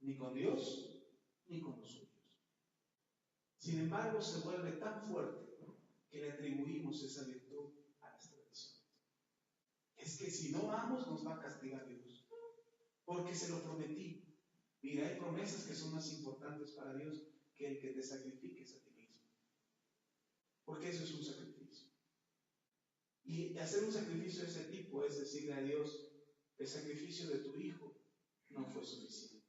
Ni con Dios, ni con los suyos. Sin embargo, se vuelve tan fuerte que le atribuimos esa virtud a las tradiciones. Es que si no vamos, nos va a castigar Dios. Porque se lo prometí. Mira, hay promesas que son más importantes para Dios que el que te sacrifiques a ti mismo. Porque eso es un sacrificio. Y hacer un sacrificio de ese tipo es decirle a Dios, el sacrificio de tu hijo no fue suficiente.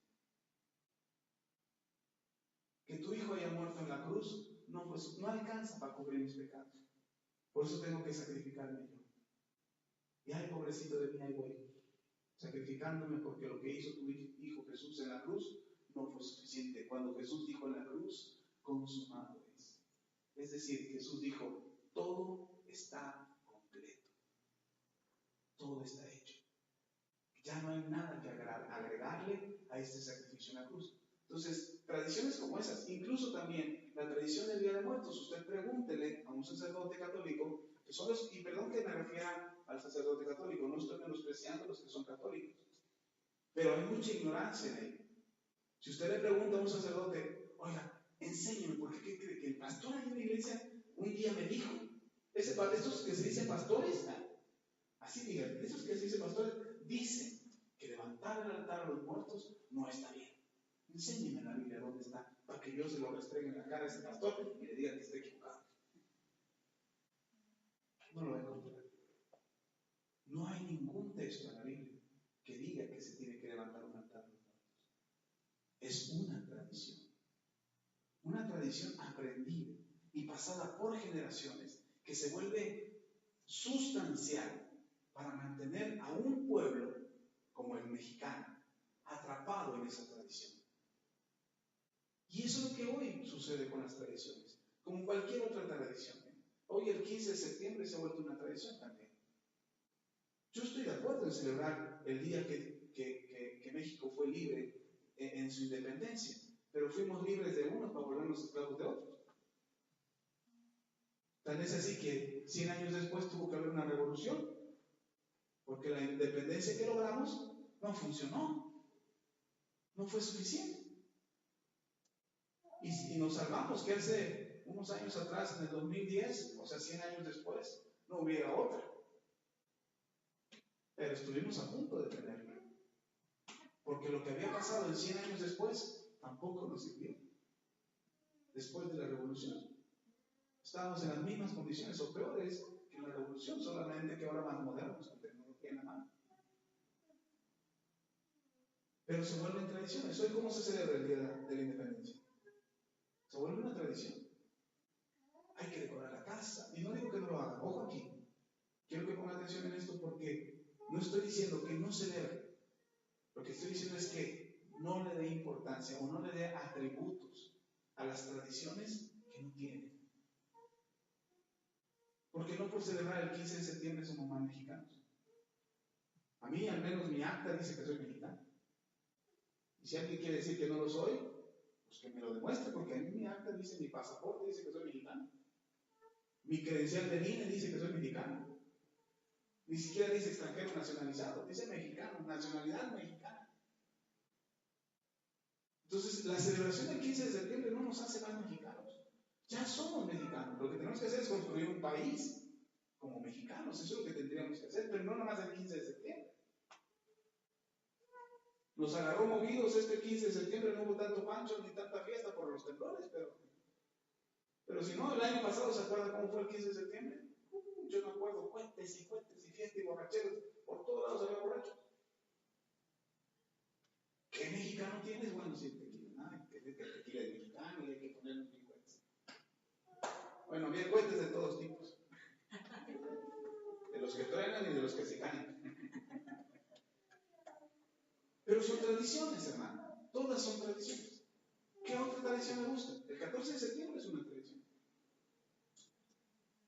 Que tu hijo haya muerto en la cruz no alcanza para cubrir mis pecados. Por eso tengo que sacrificarme yo. Y ay, pobrecito de mí, ahí voy, sacrificándome porque lo que hizo tu hijo Jesús en la cruz no fue suficiente. Cuando Jesús dijo en la cruz, consumado es. Es decir, Jesús dijo, todo está completo. Todo está hecho. Ya no hay nada que agregarle a este sacrificio en la cruz. Entonces, tradiciones como esas, incluso también la tradición del Día de Muertos, usted pregúntele a un sacerdote católico, que son los, y perdón que me refiera al sacerdote católico, no estoy menospreciando a los que son católicos, pero hay mucha ignorancia en ello. Si usted le pregunta a un sacerdote, oiga, enséñeme, ¿por qué cree que el pastor ahí en la iglesia un día me dijo, estos que se dicen pastores, así digan, esos que se dicen pastores, dicen que levantar el altar a los muertos no está bien. Enséñeme en la Biblia dónde está, para que yo se lo restregue en la cara a ese pastor y le diga que está equivocado. No lo voy a encontrar. No hay ningún texto en la Biblia que diga que se tiene que levantar un altar a los muertos. Es una tradición aprendida y pasada por generaciones que se vuelve sustancial para mantener a un pueblo como el mexicano atrapado en esa tradición. Y eso es lo que hoy sucede con las tradiciones, como cualquier otra tradición. Hoy el 15 de septiembre se ha vuelto una tradición también. Yo estoy de acuerdo en celebrar el día que México fue libre en su independencia, pero fuimos libres de unos para volvernos esclavos de otros. Tal es así que 100 años después tuvo que haber una revolución, porque la independencia que logramos no funcionó, no fue suficiente. Y nos salvamos que hace unos años atrás, en el 2010, o sea, 100 años después, no hubiera otra. Pero estuvimos a punto de tenerla. Porque lo que había pasado en 100 años después tampoco nos sirvió. Después de la revolución. Estábamos en las mismas condiciones o peores que en la revolución, solamente que ahora más modernos, con tecnología en la mano. Pero se vuelven tradiciones. Hoy, ¿cómo se celebra el Día de la Independencia? Se vuelve una tradición. hay que decorar la casa. Y no digo que no lo hagan, ojo aquí. Quiero que pongan atención en esto porque no estoy diciendo que no se debe. Lo que estoy diciendo es que no le dé importancia o no le dé atributos a las tradiciones que no tienen. Porque no por celebrar el 15 de septiembre somos más mexicanos. A mí, al menos, mi acta dice que soy mexicano. Y si alguien quiere decir que no lo soy, pues que me lo demuestre, porque a mí mi acta dice, mi pasaporte dice que soy mexicano. Mi credencial de INE dice que soy mexicano. Ni siquiera dice extranjero nacionalizado, dice mexicano, nacionalidad mexicana. Entonces, la celebración del 15 de septiembre no nos hace más mexicanos. Ya somos mexicanos. Lo que tenemos que hacer es construir un país como mexicanos. Eso es lo que tendríamos que hacer, pero no nada más el 15 de septiembre. Nos agarró movidos este 15 de septiembre, no hubo tanto pancho ni tanta fiesta por los temblores, pero si no, el año pasado, ¿se acuerdan cómo fue el 15 de septiembre? Yo me acuerdo, cuentes y fiesta y borracheros, por todos lados había borrachos. ¿Qué mexicano tienes? Bueno, si el tequila, que el tequila es mexicano y hay que ponerle mil cuentas. Bueno, había cuentas de todos tipos, de los que truenan y de los que se caen. Pero son tradiciones, hermano, todas son tradiciones. ¿Qué otra tradición me gusta? El 14 de septiembre es una tradición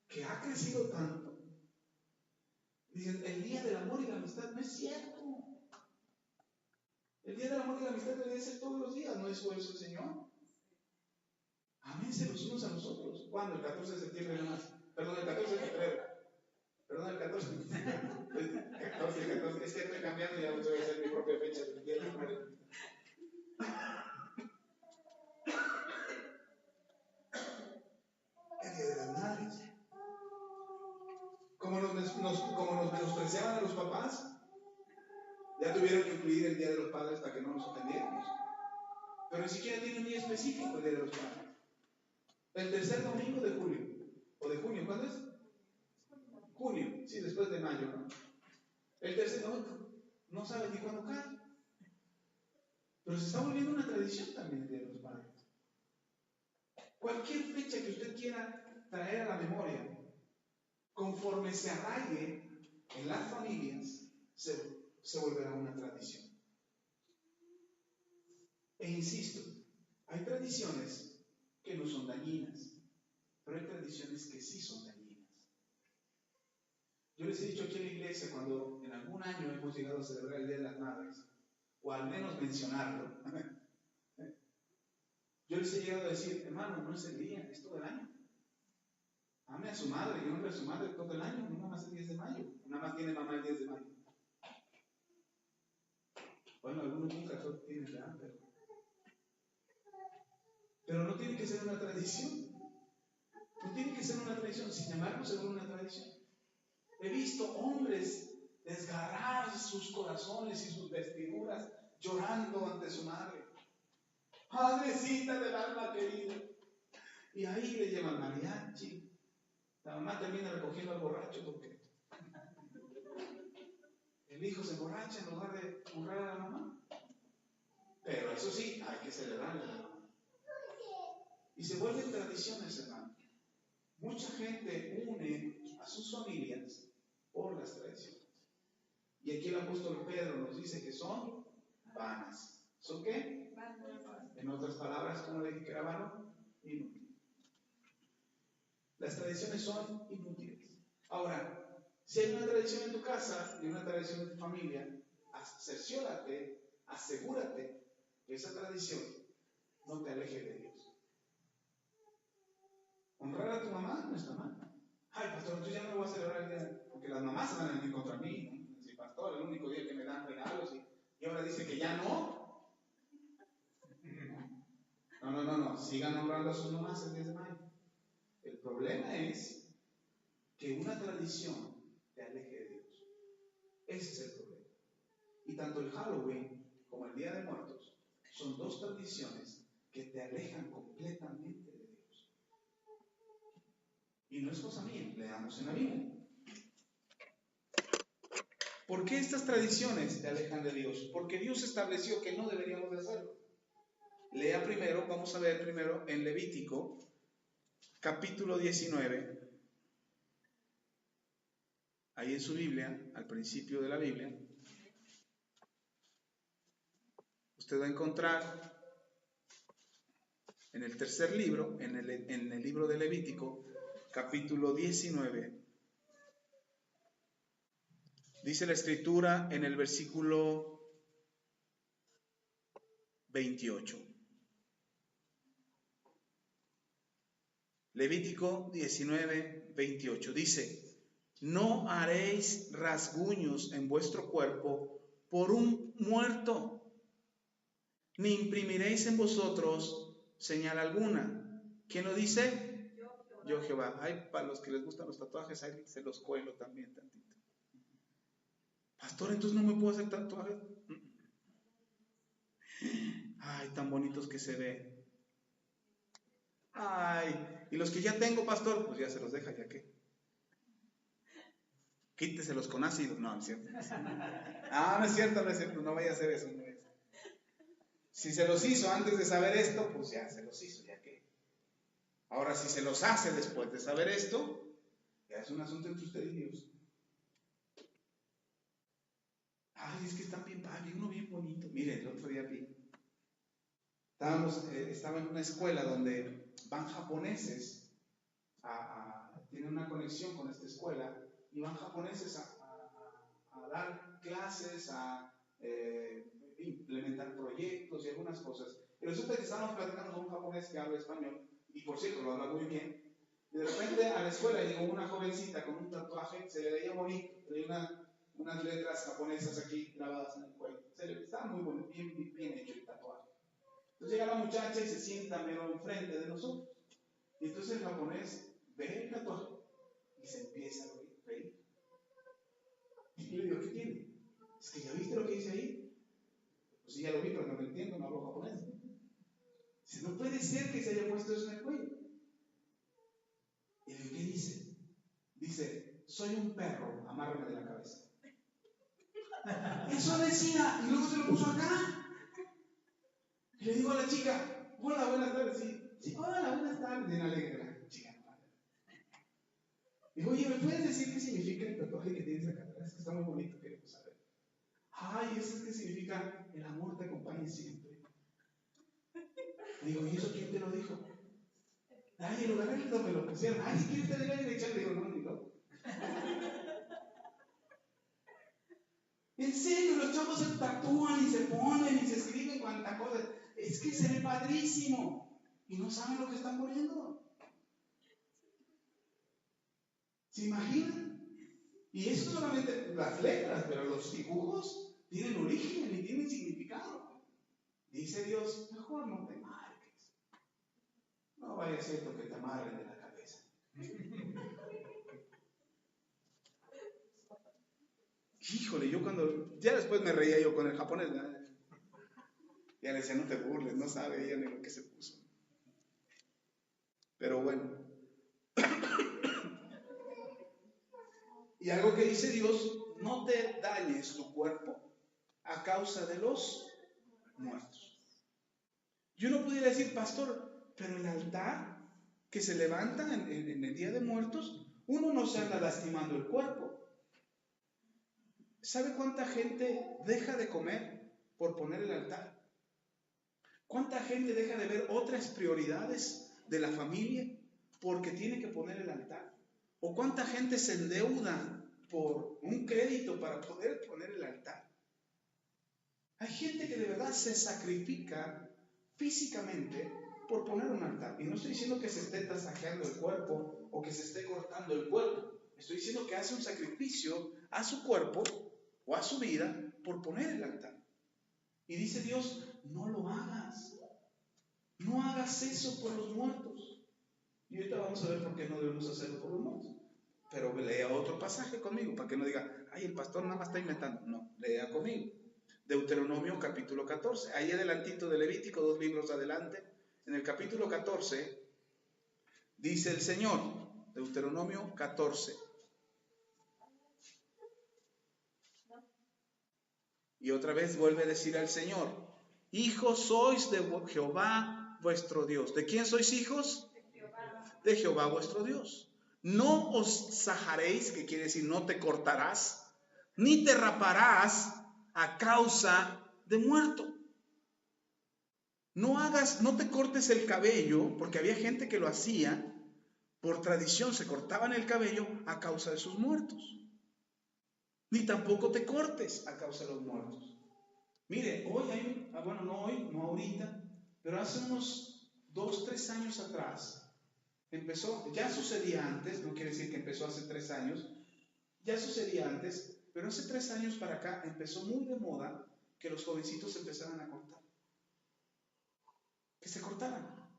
que ha crecido tanto. Dicen, el día del amor y la amistad. No es cierto. El día del amor y la amistad debe ser todos los días, ¿no es por eso el Señor? Ámense los unos a los otros. ¿Cuándo? El 14 de septiembre nada más. Perdón, el 14 de febrero. Perdón, el 14 de febrero. 14. Es que estoy cambiando y ya voy a hacer mi propia fecha del día del amor y la amistad. El día de las madres. Como nos menospreciaban a los papás, ya tuvieron que incluir el día de los padres para que no nos ofendiéramos. Pero ni siquiera tiene un día específico el día de los padres. El tercer domingo de julio, o de junio, ¿cuándo es? Junio, sí, después de mayo, ¿no? El tercer domingo, no sabe ni cuándo cae. Pero se está volviendo una tradición también el día de los padres. Cualquier fecha que usted quiera traer a la memoria, conforme se arraigue en las familias, se volverá una tradición. E insisto, hay tradiciones que no son dañinas, pero hay tradiciones que sí son dañinas. Yo les he dicho aquí en la iglesia, cuando en algún año hemos llegado a celebrar el Día de las Madres, o al menos mencionarlo, yo les he llegado a decir, hermano, no es el día, es todo el año. Ame a su madre y honre a su madre todo el año, no nada más el 10 de mayo, nada más tiene mamá el 10 de mayo. Bueno, algunos nunca tienen ya, pero no tiene que ser una tradición. No tiene que ser una tradición, sin embargo, se vuelve una tradición. He visto hombres desgarrar sus corazones y sus vestiduras llorando ante su madre. Madrecita del alma querida. Y ahí le llevan mariachi. La mamá termina recogiendo al borracho porque el hijo se emborracha en lugar de honrar a la mamá. Pero eso sí, hay que celebrarle a la mamá. Y se vuelven tradiciones, hermano. Mucha gente une a sus familias por las tradiciones. Y aquí el apóstol Pedro nos dice que son vanas. ¿Son qué? En otras palabras, ¿cómo le dije que era vano? Inútil. Las tradiciones son inútiles. Ahora, si hay una tradición en tu casa y una tradición en tu familia, cerciórate, asegúrate que esa tradición no te aleje de Dios. Honrar a tu mamá no está mal. Ay, pastor, yo ya no lo voy a celebrar el día, porque las mamás se van a venir contra mí, ¿no? Sí, pastor, el único día que me dan regalos y ahora dice que ya no. No, sigan honrando a sus mamás el 10 de mayo. El problema es que una tradición te aleje de Dios. Ese es el problema. Y tanto el Halloween como el Día de Muertos son dos tradiciones que te alejan completamente de Dios. Y no es cosa mía, leamos en la Biblia. ¿Por qué estas tradiciones te alejan de Dios? Porque Dios estableció que no deberíamos de hacerlo. Lea primero, vamos a ver primero en Levítico, capítulo 19, ahí en su Biblia, al principio de la Biblia, usted va a encontrar en el tercer libro, en el libro de Levítico, capítulo 19, dice la Escritura en el versículo 28. Levítico 19, 28 dice: no haréis rasguños en vuestro cuerpo por un muerto, ni imprimiréis en vosotros señal alguna. ¿Quién lo dice? Yo Jehová. Ay, para los que les gustan los tatuajes, ahí se los cuelo también tantito. Pastor, entonces no me puedo hacer tatuajes. Ay, tan bonitos que se ven. Ay, y los que ya tengo, pastor, pues ya se los deja, ya que. Quíteselos con ácido. No, no es cierto. Ah, no es cierto, no es cierto. No vaya a hacer eso. No es. Si se los hizo antes de saber esto, pues ya se los hizo, ya que. Ahora, si se los hace después de saber esto, ya es un asunto entre usted y Dios. Ay, es que están bien, uno bien bonito. Miren, el otro día vi. Estaba en una escuela donde van japoneses, tienen una conexión con esta escuela, y van japoneses a dar clases, a implementar proyectos y algunas cosas. Y resulta que estábamos platicando con un japonés que habla español, y por cierto lo habla muy bien, y de repente a la escuela llegó una jovencita con un tatuaje, se le veía bonito, tenía unas letras japonesas aquí grabadas en el cuello, estaba muy bonito, bien hecho el tatuaje. Entonces llega la muchacha y se sienta mero enfrente de nosotros. Y entonces el japonés ve el tatuaje y se empieza a reír. Y yo le digo, ¿qué tiene? Es que ya viste lo que dice ahí. Pues sí, ya lo vi, pero no lo entiendo, no hablo japonés. Dice, no puede ser que se haya puesto eso en el cuello. Y le digo, ¿qué dice? Dice, soy un perro, amárrame de la cabeza. Eso decía, y luego se lo puso acá. Y le digo a la chica, hola, buenas tardes. Sí, hola, buenas tardes. Bien alegre la chica. Digo, oye, ¿me puedes decir qué significa el tatuaje que tienes acá atrás? Es que está muy bonito, queremos saber. Ay, eso es que significa el amor te acompaña siempre. Digo, ¿y eso quién te lo dijo? Ay, en lugar de esto me lo pusieron. Ay, si quieres te le voy a echar. Digo, no, ni loco. En serio, los chavos se tatúan y se ponen y se escriben cuanta cosa. Es que se ve padrísimo. Y no saben lo que están poniendo. ¿Se imaginan? Y eso solamente las letras, pero los dibujos tienen origen y tienen significado. Dice Dios, mejor no te marques. No vaya a ser lo que te amarren de la cabeza. Híjole, yo cuando, ya después me reía yo con el japonés, ¿no? Ya le decía, no te burles, no sabe ella ni lo que se puso. Pero bueno. Y algo que dice Dios, no te dañes tu cuerpo a causa de los muertos. Yo no pudiera decir, pastor, pero el altar que se levanta en el Día de Muertos, uno no se anda lastimando el cuerpo. ¿Sabe cuánta gente deja de comer por poner el altar? ¿Cuánta gente deja de ver otras prioridades de la familia porque tiene que poner el altar? ¿O cuánta gente se endeuda por un crédito para poder poner el altar? Hay gente que de verdad se sacrifica físicamente por poner un altar. Y no estoy diciendo que se esté tasajeando el cuerpo o que se esté cortando el cuerpo. Estoy diciendo que hace un sacrificio a su cuerpo o a su vida por poner el altar. Y dice Dios, no lo hagas. No hagas eso por los muertos. Y ahorita vamos a ver por qué no debemos hacerlo por los muertos. Pero lea otro pasaje conmigo para que no diga, ay, el pastor nada más está inventando. No, lea conmigo. Deuteronomio capítulo 14. Ahí adelantito de Levítico, 2 libros adelante. En el capítulo 14 dice el Señor, Deuteronomio 14. Y otra vez vuelve a decir al Señor, hijos sois de Jehová vuestro Dios. ¿De quién sois hijos? De Jehová. de Jehová vuestro Dios. No os sajaréis, que quiere decir no te cortarás, ni te raparás a causa de muerto. No te cortes el cabello, porque había gente que lo hacía, por tradición se cortaban el cabello a causa de sus muertos. Ni tampoco te cortes a causa de los muertos. Mire, hoy hay no ahorita, pero hace unos 2, 3 años atrás, empezó, ya sucedía antes, no quiere decir que empezó hace 3 años, ya sucedía antes, pero hace 3 años para acá empezó muy de moda que los jovencitos empezaran a cortar. Que se cortaran.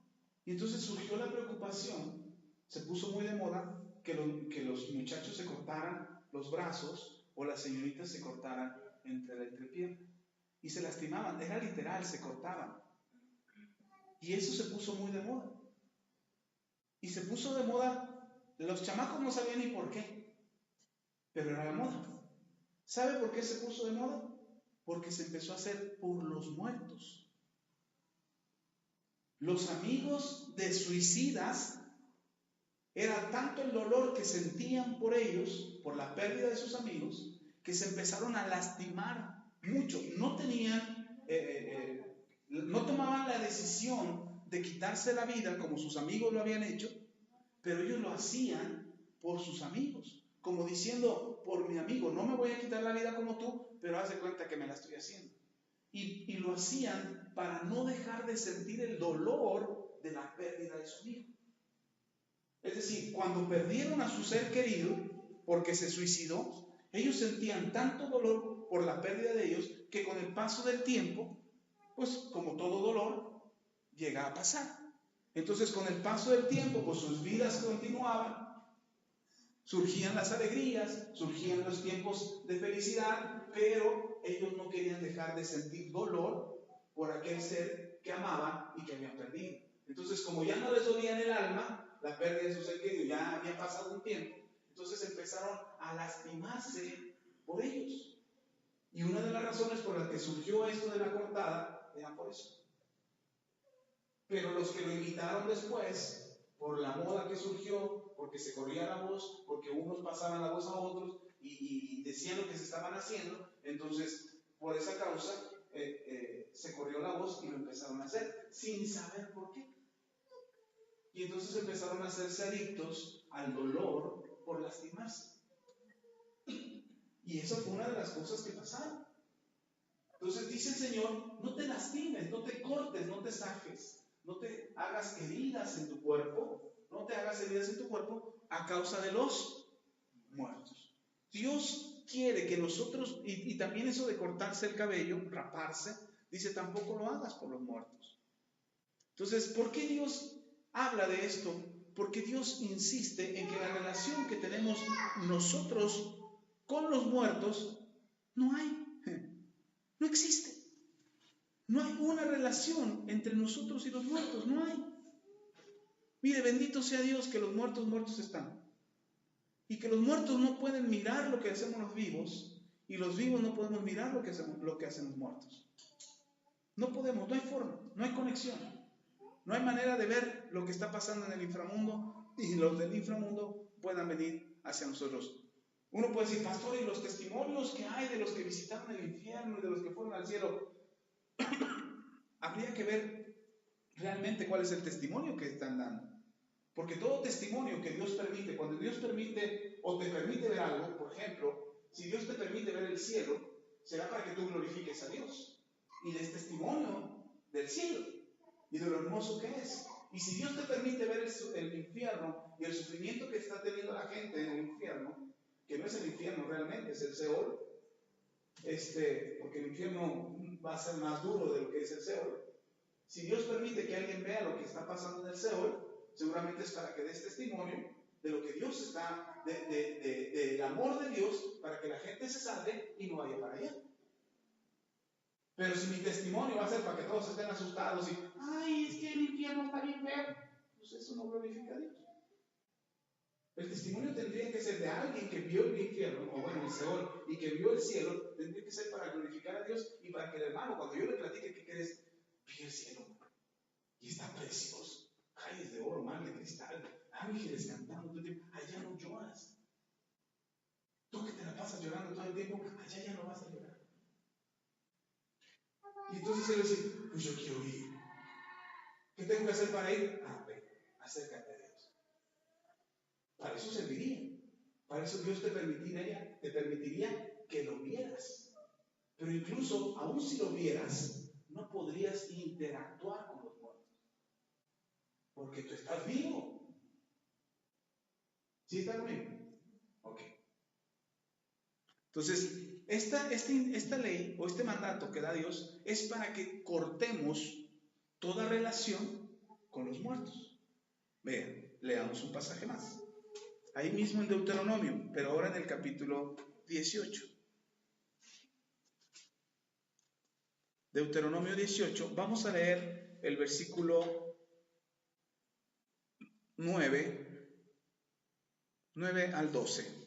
Y entonces surgió la preocupación, se puso muy de moda que los muchachos se cortaran los brazos o las señoritas se cortaran entre la entrepierna. Y se lastimaban, era literal, se cortaban. Y eso se puso muy de moda. Y se puso de moda, los chamacos no sabían ni por qué, pero era la moda. ¿Sabe por qué se puso de moda? Porque se empezó a hacer por los muertos. Los amigos de suicidas, era tanto el dolor que sentían por ellos, por la pérdida de sus amigos, que se empezaron a lastimar mucho. No tomaban la decisión de quitarse la vida como sus amigos lo habían hecho, pero ellos lo hacían por sus amigos, como diciendo, por mi amigo, no me voy a quitar la vida como tú, pero haz de cuenta que me la estoy haciendo. Y lo hacían para no dejar de sentir el dolor de la pérdida de su amigo. Es decir, cuando perdieron a su ser querido, porque se suicidó, ellos sentían tanto dolor por la pérdida de ellos, que con el paso del tiempo, pues como todo dolor, llega a pasar. Entonces con el paso del tiempo, pues sus vidas continuaban, surgían las alegrías, surgían los tiempos de felicidad, pero ellos no querían dejar de sentir dolor por aquel ser que amaban y que habían perdido. Entonces, como ya no les dolía en el alma la pérdida de su ser querido, ya había pasado un tiempo, entonces empezaron a lastimarse por ellos. Y una de las razones por las que surgió esto de la cortada era por eso. Pero los que lo imitaron después, por la moda que surgió, porque se corría la voz, porque unos pasaban la voz a otros y decían lo que se estaban haciendo, entonces por esa causa se corrió la voz y lo empezaron a hacer sin saber por qué. Y entonces empezaron a hacerse adictos al dolor por lastimarse. Y eso fue una de las cosas que pasaron. Entonces dice el Señor, no te lastimes, no te cortes, no te sajes. No te hagas heridas en tu cuerpo, a causa de los muertos. Dios quiere que nosotros, y también eso de cortarse el cabello, raparse, dice tampoco lo hagas por los muertos. Entonces, ¿por qué Dios habla de esto? Porque Dios insiste en que la relación que tenemos nosotros con los muertos no hay, no existe. No hay una relación entre nosotros y los muertos, no hay. Mire, bendito sea Dios que los muertos están. Y que los muertos no pueden mirar lo que hacemos los vivos, y los vivos no podemos mirar lo que hacemos los muertos. No podemos, no hay forma, no hay conexión. No hay manera de ver lo que está pasando en el inframundo y los del inframundo puedan venir hacia nosotros. Uno puede decir, pastor, ¿y los testimonios que hay de los que visitaron el infierno y de los que fueron al cielo? Habría que ver realmente cuál es el testimonio que están dando. Porque todo testimonio que Dios permite, cuando Dios permite o te permite ver algo, por ejemplo, si Dios te permite ver el cielo, será para que tú glorifiques a Dios y des testimonio del cielo y de lo hermoso que es. Y si Dios te permite ver el infierno y el sufrimiento que está teniendo la gente en el infierno, que no es el infierno realmente, es el Seol, porque el infierno va a ser más duro de lo que es el Seol. Si Dios permite que alguien vea lo que está pasando en el Seol, seguramente es para que des testimonio de lo que Dios está, del amor de Dios, para que la gente se salve y no vaya para allá. Pero si mi testimonio va a ser para que todos estén asustados y, ay, es que el infierno está bien feo, pues eso no glorifica a Dios. El testimonio tendría que ser de alguien que vio el infierno, o bueno, el Seol, y que vio el cielo, tendría que ser para glorificar a Dios y para que el hermano, cuando yo le platique qué crees, vi el cielo y está precioso. Calles de oro, mar de cristal. ángeles cantando todo el tiempo, allá no lloras. Tú que te la pasas llorando todo el tiempo, allá ya no vas a llorar. Y entonces él dice, pues yo quiero ir. ¿Qué tengo que hacer para ir? Ven, acércate a Dios. Para eso serviría. Para eso Dios te permitiría que lo vieras. Pero incluso, aun si lo vieras, no podrías interactuar con los muertos. Porque tú estás vivo. ¿Sí está conmigo? Ok. Entonces, esta ley o este mandato que da Dios es para que cortemos toda relación con los muertos. Vean, leamos un pasaje más. Ahí mismo en Deuteronomio, pero ahora en el capítulo 18. Deuteronomio 18, vamos a leer el versículo 9 al 12.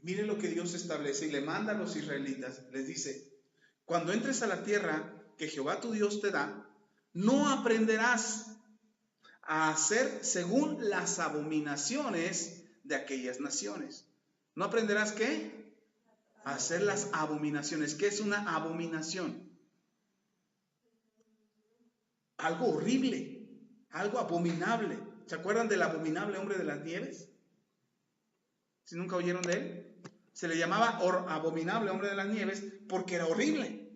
Miren lo que Dios establece y le manda a los israelitas. Les dice, cuando entres a la tierra que Jehová tu Dios te da, no aprenderás a hacer según las abominaciones de aquellas naciones. ¿No aprenderás qué? A hacer las abominaciones. ¿Qué es una abominación? Algo horrible, algo abominable. ¿Se acuerdan del abominable hombre de las nieves? ¿Si nunca oyeron de él? Se le llamaba abominable hombre de las nieves porque era horrible.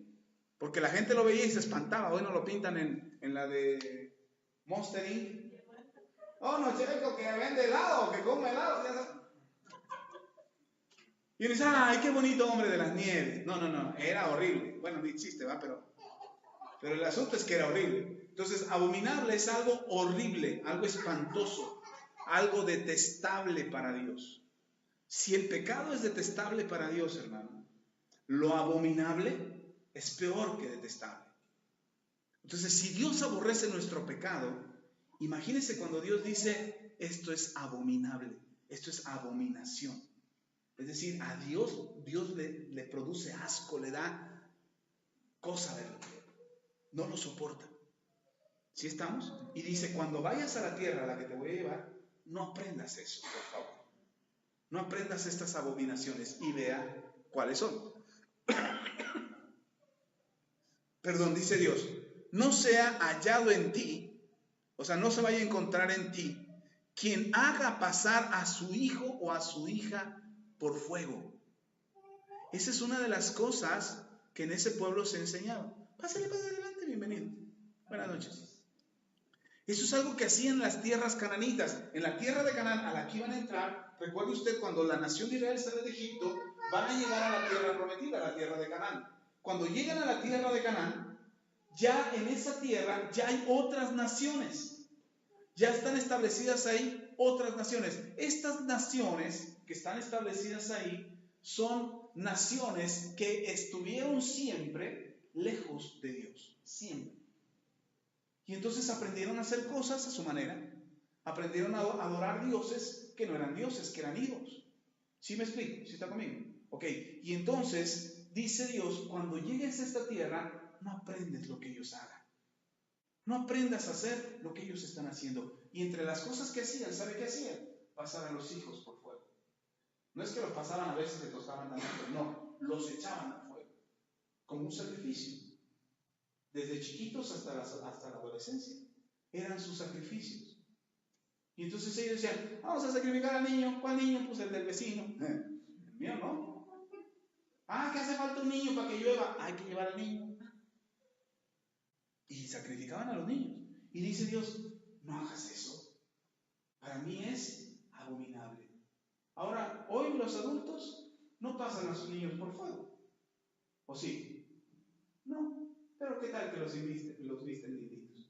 Porque la gente lo veía y se espantaba. Hoy no lo pintan en la de Monster Inc. Oh, no, chico, que vende helado, que come helado. Y uno dice, ay, qué bonito hombre de las nieves. No, era horrible. Bueno, no existe, ¿va? Pero el asunto es que era horrible. Entonces, abominable es algo horrible, algo espantoso, algo detestable para Dios. Si el pecado es detestable para Dios, hermano, lo abominable es peor que detestable. Entonces, si Dios aborrece nuestro pecado, imagínense cuando Dios dice, esto es abominable, esto es abominación. Es decir, a Dios le produce asco, le da cosa verlo. No lo soporta. ¿Sí estamos? Y dice, cuando vayas a la tierra a la que te voy a llevar, no aprendas eso, por favor. No aprendas estas abominaciones y vea cuáles son. Perdón, dice Dios, no sea hallado en ti, o sea, no se vaya a encontrar en ti, quien haga pasar a su hijo o a su hija por fuego. Esa es una de las cosas que en ese pueblo se enseñaba. Pásale adelante, bienvenido. Buenas noches. Eso es algo que hacían las tierras cananitas. En la tierra de Canaán, a la que iban a entrar, recuerde usted, cuando la nación de Israel sale de Egipto, van a llegar a la tierra prometida, a la tierra de Canaán. Cuando llegan a la tierra de Canaán, ya en esa tierra ya hay otras naciones. Ya están establecidas ahí otras naciones. Estas naciones que están establecidas ahí son naciones que estuvieron siempre lejos de Dios. Siempre. Y entonces aprendieron a hacer cosas a su manera. Aprendieron a adorar dioses que no eran dioses, que eran ídolos. ¿Sí me explico? ¿Sí está conmigo? Ok. Y entonces dice Dios, cuando llegues a esta tierra, no aprendes lo que ellos hagan. No aprendas a hacer lo que ellos están haciendo. Y entre las cosas que hacían, ¿sabe qué hacían? Pasar a los hijos por fuego. No es que los pasaban a veces y los estaban dando, no, los echaban al fuego. Como un sacrificio. Desde chiquitos hasta la adolescencia. Eran sus sacrificios. Y entonces ellos decían, vamos a sacrificar al niño. ¿Cuál niño? Pues el del vecino. El mío no. Ah, que hace falta un niño para que llueva. Hay que llevar al niño. Y sacrificaban a los niños. Y dice Dios, no hagas eso. Para mí es abominable. Ahora, hoy los adultos no pasan a sus niños por fuego. ¿O sí? No. Pero ¿qué tal que los visten linditos?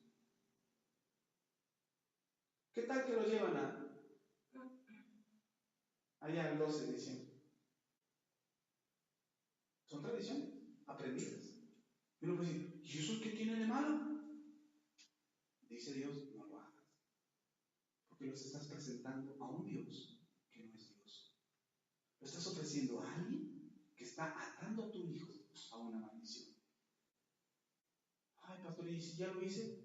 ¿Qué tal que los llevan allá el 12 de diciembre? Son tradiciones aprendidas. Y uno puede decir, ¿y eso qué tiene de malo? Dice Dios, no lo hagas. Porque los estás presentando a un Dios que no es Dios. Lo estás ofreciendo a alguien que está atando a tu hijo a una maldición. Ay, pastor, ¿y si ya lo hice?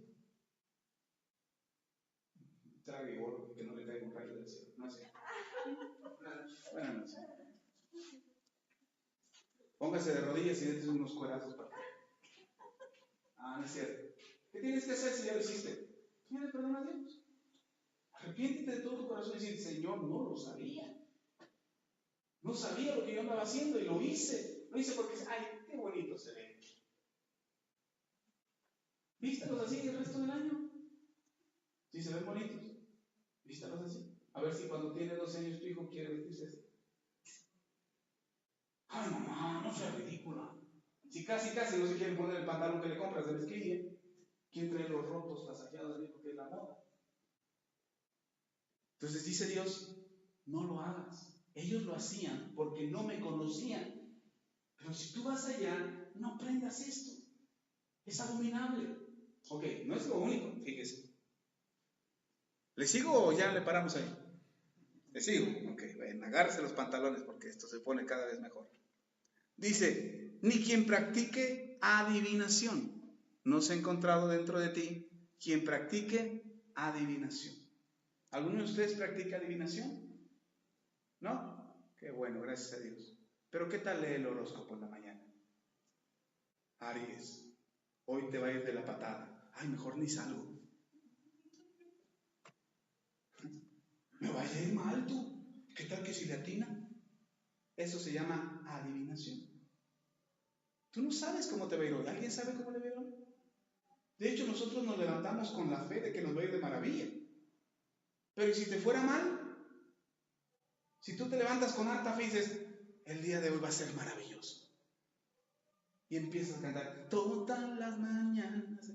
trague oro, que no le caiga un rayo del cielo. No sé. Buenas noches. Póngase de rodillas y dése unos cuerazos para que. No es cierto. ¿Qué tienes que hacer si ya lo hiciste? Pídele perdón a Dios. Arrepiéntete de todo tu corazón y decir, Señor, no lo sabía. No sabía lo que yo andaba haciendo y lo hice. Lo hice porque, ay, qué bonito se ve. Vístalos así el resto del año. Si se ven bonitos, vístalos así. A ver si cuando tiene 12 años tu hijo quiere vestirse así. Ay, mamá, no seas ridícula. Si casi no se quieren poner el pantalón que le compras de mezclilla, ¿quién trae los rotos tasajeados ahí porque es la moda? Entonces dice Dios, no lo hagas. Ellos lo hacían porque no me conocían. Pero si tú vas allá, no aprendas esto. Es abominable. Ok, no es lo único, fíjese. ¿Le sigo o ya le paramos ahí? ¿Le sigo? Ok, bueno, agárrese los pantalones porque esto se pone cada vez mejor. Dice, ni quien practique adivinación. No se ha encontrado dentro de ti quien practique adivinación. ¿Alguno de ustedes practica adivinación? ¿No? Qué bueno, gracias a Dios. Pero ¿qué tal lee el horóscopo en la mañana? Aries, hoy te va a ir de la patada. Ay, mejor ni salgo. Me va a ir mal tú. ¿Qué tal que si le atina? Eso se llama adivinación. Tú no sabes cómo te va a ir hoy. ¿Alguien sabe cómo le va a ir hoy? De hecho, nosotros nos levantamos con la fe de que nos va a ir de maravilla. Pero ¿y si te fuera mal? Si tú te levantas con harta fe y dices, el día de hoy va a ser maravilloso. Y empiezas a cantar todas las mañanas.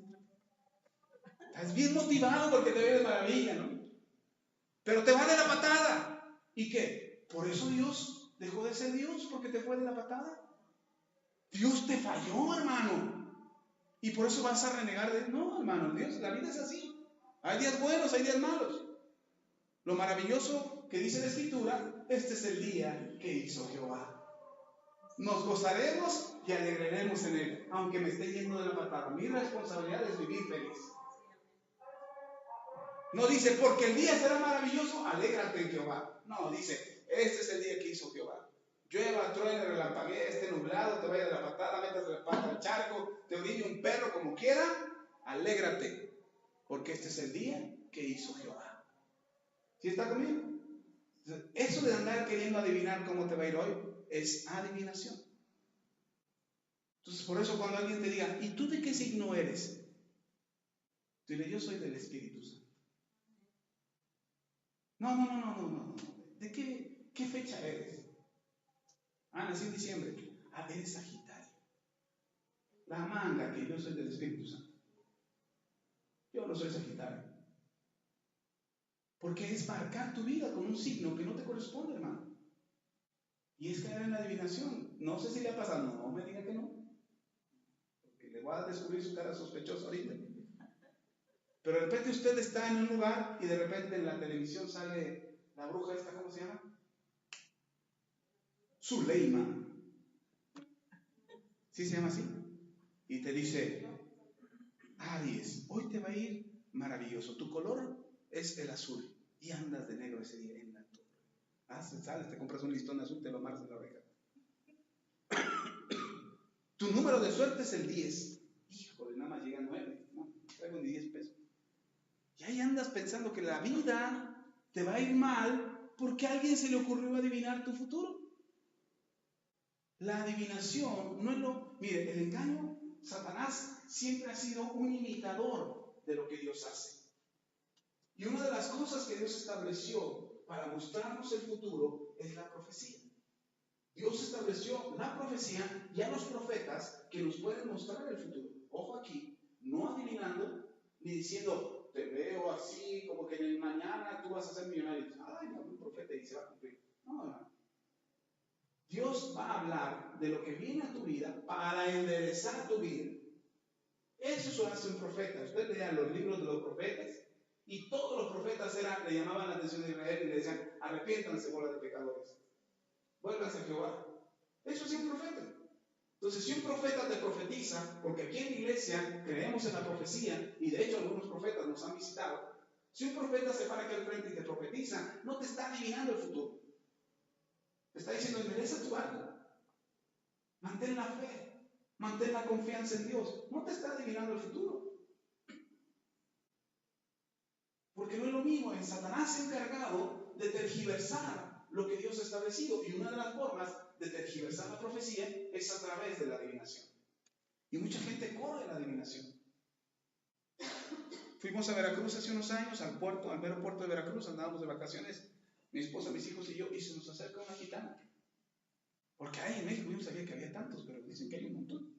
Estás bien motivado porque te va a ir de maravilla, ¿no? Pero te va de la patada. ¿Y qué? Por eso Dios dejó de ser Dios, porque te fue de la patada. Dios te falló, hermano. Y por eso vas a renegar de él. No, hermano, Dios, la vida es así. Hay días buenos, hay días malos. Lo maravilloso que dice la Escritura, este es el día que hizo Jehová. Nos gozaremos y alegraremos en él, aunque me esté yendo de la patada. Mi responsabilidad es vivir feliz. No dice, porque el día será maravilloso, alégrate en Jehová. No, dice, este es el día que hizo Jehová. Llueva, truene, relampaguee, esté nublado, te vaya de la patada, metas la pata al charco, te orille un perro como quiera, alégrate, porque este es el día que hizo Jehová. ¿Sí está conmigo? Eso de andar queriendo adivinar cómo te va a ir hoy es adivinación. Entonces, por eso cuando alguien te diga, ¿y tú de qué signo eres? Dile, yo soy del Espíritu Santo. No. ¿De qué fecha eres? Nací en diciembre. Eres Sagitario. La manga que yo soy del Espíritu Santo. Yo no soy Sagitario. Porque es marcar tu vida con un signo que no te corresponde, hermano. Y es caer en la adivinación. No sé si le ha pasado. No me diga que no. Porque le voy a descubrir su cara sospechosa ahorita. Pero de repente usted está en un lugar y de repente en la televisión sale la bruja esta, ¿cómo se llama? Zuleima. ¿Sí se llama así? Y te dice, Aries, hoy te va a ir maravilloso. Tu color es el azul y andas de negro ese día en la torre. Sales, te compras un listón azul, te lo amarras en la oreja. Tu número de suerte es el 10. Híjole, nada más llega 9. No, traigo ni 10 pesos. Y ahí andas pensando que la vida te va a ir mal porque a alguien se le ocurrió adivinar tu futuro. La adivinación no es lo... Mire, el engaño, Satanás siempre ha sido un imitador de lo que Dios hace. Y una de las cosas que Dios estableció para mostrarnos el futuro es la profecía. Dios estableció la profecía y a los profetas que nos pueden mostrar el futuro. Ojo aquí, no adivinando ni diciendo, te veo así, como que en el mañana tú vas a ser millonario. Ay, no, un profeta y se va a cumplir. No. Dios va a hablar de lo que viene a tu vida para enderezar tu vida. Eso hace un profeta. Usted lea los libros de los profetas y todos los profetas le llamaban la atención de Israel y le decían, arrepiéntanse, bola de pecadores. Vuélvanse a Jehová. Eso es un profeta. Entonces, si un profeta te profetiza, porque aquí en la iglesia creemos en la profecía, y de hecho algunos profetas nos han visitado, Si un profeta se para aquí al frente y te profetiza, no te está adivinando el futuro. Te está diciendo, endereza tu barco. Mantén la fe. Mantén la confianza en Dios. No te está adivinando el futuro. Porque no es lo mismo. En Satanás se ha encargado de tergiversar lo que Dios ha establecido. Y una de las formas de tergiversar la profecía es a través de la adivinación. Y mucha gente corre la adivinación. Fuimos a Veracruz hace unos años, al mero puerto de Veracruz, andábamos de vacaciones, mi esposa, mis hijos y yo, y se nos acerca una gitana. Porque hay en México, yo no sabía que había tantos, pero dicen que hay un montón.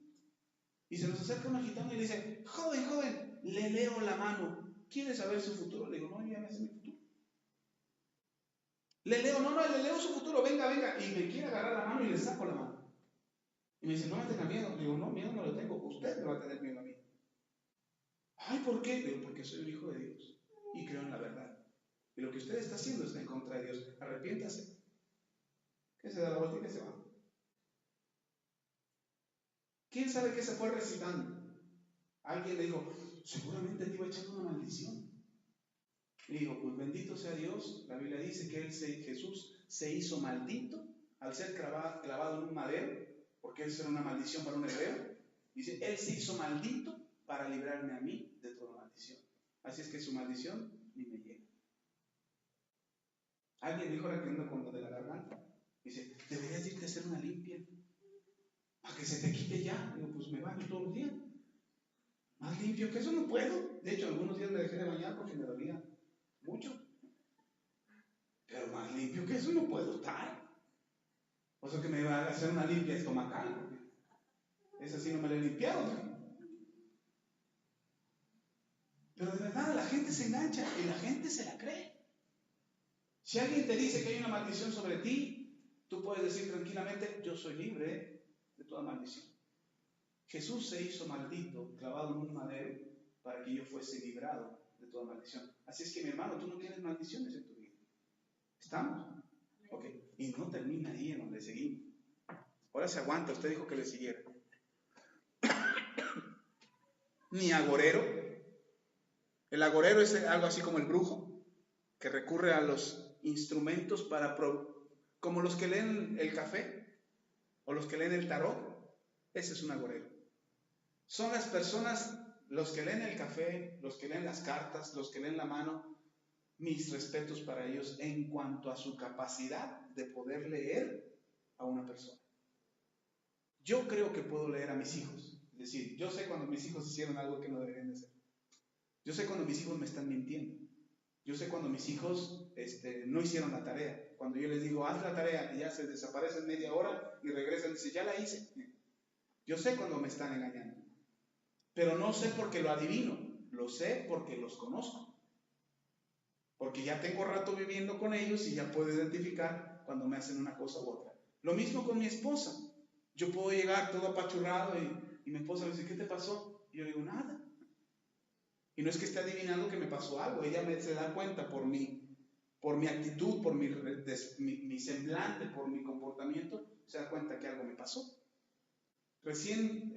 Y se nos acerca una gitana y le dice, joven, le leo la mano, ¿quiere saber su futuro? Le digo, no, ya me sé mi futuro. Le leo su futuro, venga, y me quiere agarrar la mano y le saco la mano. Y me dice, no me tenga miedo. Le digo, no, miedo no lo tengo, usted me va a tener miedo a mí. Ay, ¿por qué? Le digo, porque soy un hijo de Dios y creo en la verdad. Y lo que usted está haciendo está en contra de Dios. Arrepiéntase. Que se da la vuelta y que se va. ¿Quién sabe qué se fue recitando? Alguien le dijo, seguramente te iba echando una maldición. Le digo, pues bendito sea Dios. La Biblia dice que Jesús se hizo maldito al ser clavado en un madero, porque eso era una maldición para un hebreo. Dice, Él se hizo maldito para librarme a mí de toda maldición. Así es que su maldición ni me llega. Alguien dijo ahora que ando con lo de la garganta. Dice, deberías irte a hacer una limpia para que se te quite ya. Digo, pues me baño todos los días. Más limpio que eso no puedo. De hecho, algunos días me dejé de bañar porque me dolía mucho. Pero más limpio que eso no puedo estar. O sea que me va a hacer una limpia estomacal, porque esa sí no me la he limpiado. Pero de verdad la gente se engancha y la gente se la cree. Si alguien te dice que hay una maldición sobre ti, tú puedes decir tranquilamente, yo soy libre de toda maldición. Jesús se hizo maldito, clavado en un madero, para que yo fuese librado de toda maldición. Así es que, mi hermano, tú no tienes maldiciones en tu vida. ¿Estamos? Ok. Y no termina ahí en donde seguimos. Ahora se aguanta, usted dijo que le siguiera. Ni agorero. El agorero es algo así como el brujo, que recurre a los instrumentos como los que leen el café o los que leen el tarot. Ese es un agorero. Son las personas, los que leen el café, los que leen las cartas, los que leen la mano. Mis respetos para ellos en cuanto a su capacidad de poder leer a una persona. Yo creo que puedo leer a mis hijos. Es decir, yo sé cuando mis hijos hicieron algo que no deberían de hacer. Yo sé cuando mis hijos me están mintiendo. Yo sé cuando mis hijos no hicieron la tarea. Cuando yo les digo, haz la tarea, y ya se desaparecen media hora y regresan y dicen, ya la hice. Yo sé cuando me están engañando. Pero no sé porque lo adivino. Lo sé porque los conozco. Porque ya tengo rato viviendo con ellos y ya puedo identificar cuando me hacen una cosa u otra. Lo mismo con mi esposa. Yo puedo llegar todo apachurrado y mi esposa me dice, ¿qué te pasó? Y yo digo, nada. Y no es que esté adivinando que me pasó algo. Ella se da cuenta por mi actitud, por mi semblante, por mi comportamiento, se da cuenta que algo me pasó. Recién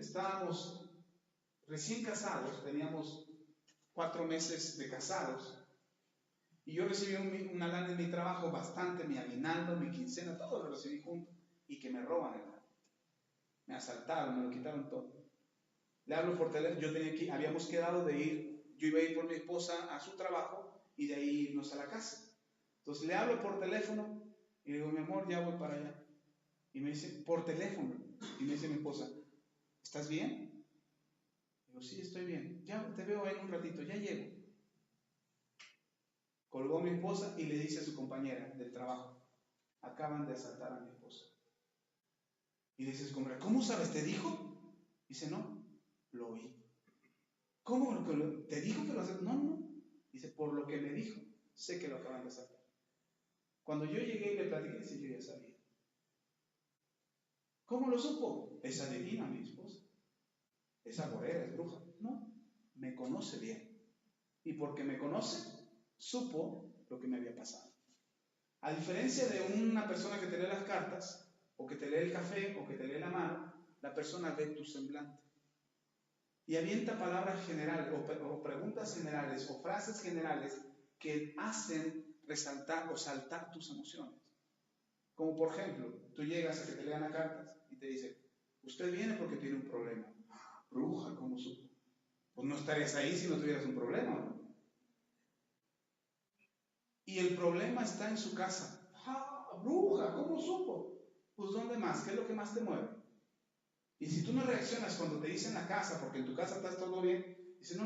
casados, teníamos 4 meses de casados. Y yo recibí una lana en mi trabajo bastante, mi aguinaldo, mi quincena, todo lo recibí junto. Y que me roban el banco. Me asaltaron, me lo quitaron todo. Le hablo por teléfono, habíamos quedado de ir, yo iba a ir por mi esposa a su trabajo y de ahí irnos a la casa. Entonces le hablo por teléfono y le digo, mi amor, ya voy para allá. Y me dice, por teléfono. Y me dice mi esposa, ¿estás bien? Digo, sí, estoy bien. Ya te veo en un ratito, ya llego. Colgó mi esposa y le dice a su compañera del trabajo, acaban de asaltar a mi esposa. Y le dice a su compañera, ¿cómo sabes? ¿Te dijo? Dice, no, lo oí. ¿Cómo? ¿Te dijo que lo asaltaron? No. Dice, por lo que me dijo, sé que lo acaban de asaltar. Cuando yo llegué y le platiqué, dice, yo ya sabía. ¿Cómo lo supo? Es adivina mi esposa. Es agorera, es bruja. No, me conoce bien. Y porque me conoce, supo lo que me había pasado. A diferencia de una persona que te lee las cartas, o que te lee el café, o que te lee la mano, la persona ve tu semblante. Y avienta palabras generales, o preguntas generales, o frases generales, que hacen resaltar o saltar tus emociones. Como por ejemplo, tú llegas a que te lean las cartas y te dicen, usted viene porque tiene un problema. Bruja, ¿cómo supo? Pues no estarías ahí si no tuvieras un problema, ¿no? Y el problema está en su casa. Bruja, ¿cómo supo? Pues ¿dónde más? ¿Qué es lo que más te mueve? Y si tú no reaccionas cuando te dicen la casa, porque en tu casa está todo bien, dices, no,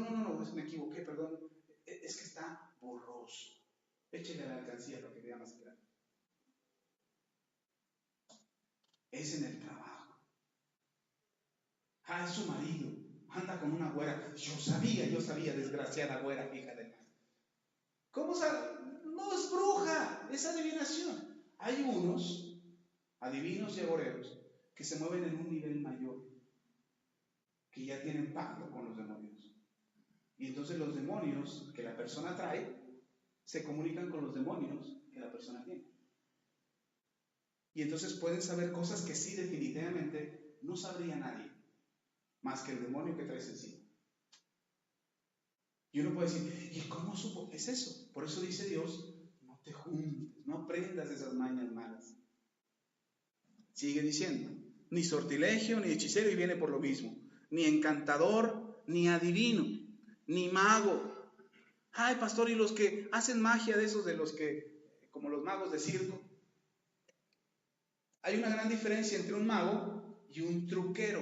me equivoqué, perdón, es que está borroso. Échale a la alcancía lo que vea más claro. Es en el trabajo. Es su marido, anda con una güera. Yo sabía, desgraciada güera, hija del mal. ¿Cómo sabe? No es bruja, es adivinación. Hay unos adivinos y agoreros que se mueven en un nivel mayor, que ya tienen pacto con los demonios. Y entonces los demonios que la persona trae se comunican con los demonios que la persona tiene. Y entonces pueden saber cosas que sí definitivamente no sabría nadie, más que el demonio que traes encima. Y uno puede decir, ¿y cómo supo? Es eso. Por eso dice Dios, no te juntes, no aprendas esas mañas malas. Sigue diciendo, ni sortilegio, ni hechicero, y viene por lo mismo, ni encantador, ni adivino, ni mago. Ay, pastor, y los que hacen magia de esos, de los que, como los magos de circo. Hay una gran diferencia entre un mago y un truquero.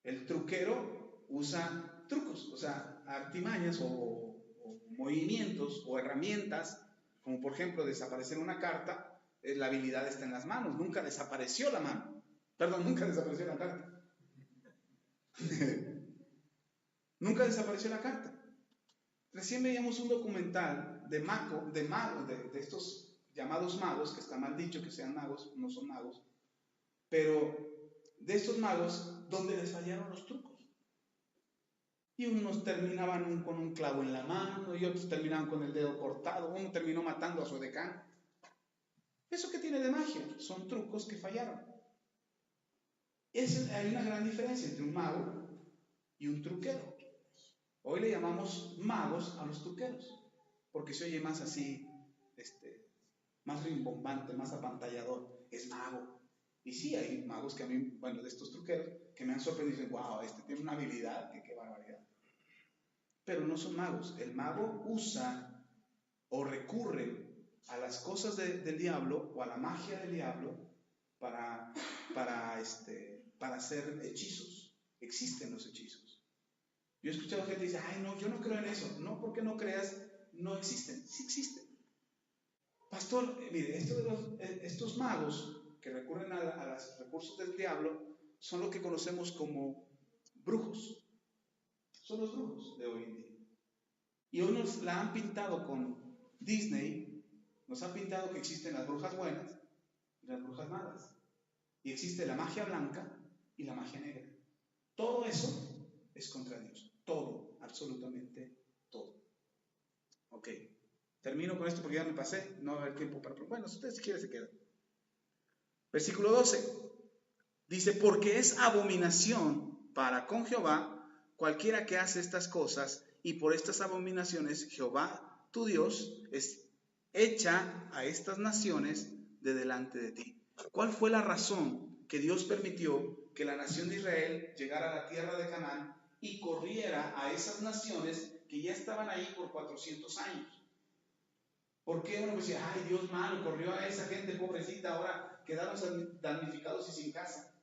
El truquero usa trucos, o sea, artimañas o movimientos o herramientas, como por ejemplo desaparecer una carta. La habilidad está en las manos, nunca desapareció la mano. Perdón, nunca desapareció la carta. Nunca desapareció la carta. Recién veíamos un documental de estos llamados magos, que está mal dicho que sean magos, no son magos, pero de estos magos donde les fallaron los trucos. Y unos terminaban con un clavo en la mano, y otros terminaban con el dedo cortado, uno terminó matando a su decano. ¿Eso qué tiene de magia? Son trucos que fallaron. Hay una gran diferencia entre un mago y un truquero. Hoy le llamamos magos a los truqueros, porque se oye más así, más rimbombante, más apantallador. Es mago. Y sí, hay magos que a mí, bueno, de estos truqueros, que me han sorprendido y dicen, wow, tiene una habilidad, qué barbaridad. Pero no son magos. El mago usa o recurre a las cosas del diablo o a la magia del diablo para hacer hechizos. Existen los hechizos. Yo he escuchado gente que dice, ay, no, yo no creo en eso. No, porque no creas, no existen. Sí existen. Pastor, mire, estos magos que recurren a los recursos del diablo son lo que conocemos como brujos. Son los brujos de hoy en día. Y hoy nos la han pintado con Disney, nos han pintado que existen las brujas buenas y las brujas malas. Y existe la magia blanca y la magia negra. Todo eso es contra Dios. Todo, absolutamente todo. Ok, termino con esto porque ya me pasé, no va a haber tiempo para... Bueno, si ustedes si quieren se quedan. Versículo 12. Dice, porque es abominación para con Jehová cualquiera que hace estas cosas, y por estas abominaciones Jehová, tu Dios, echa a estas naciones de delante de ti. ¿Cuál fue la razón que Dios permitió que la nación de Israel llegara a la tierra de Canaán y corriera a esas naciones que ya estaban ahí por 400 años? ¿Por qué uno decía, ay, Dios malo, corrió a esa gente pobrecita, ahora quedaron damnificados y sin casa?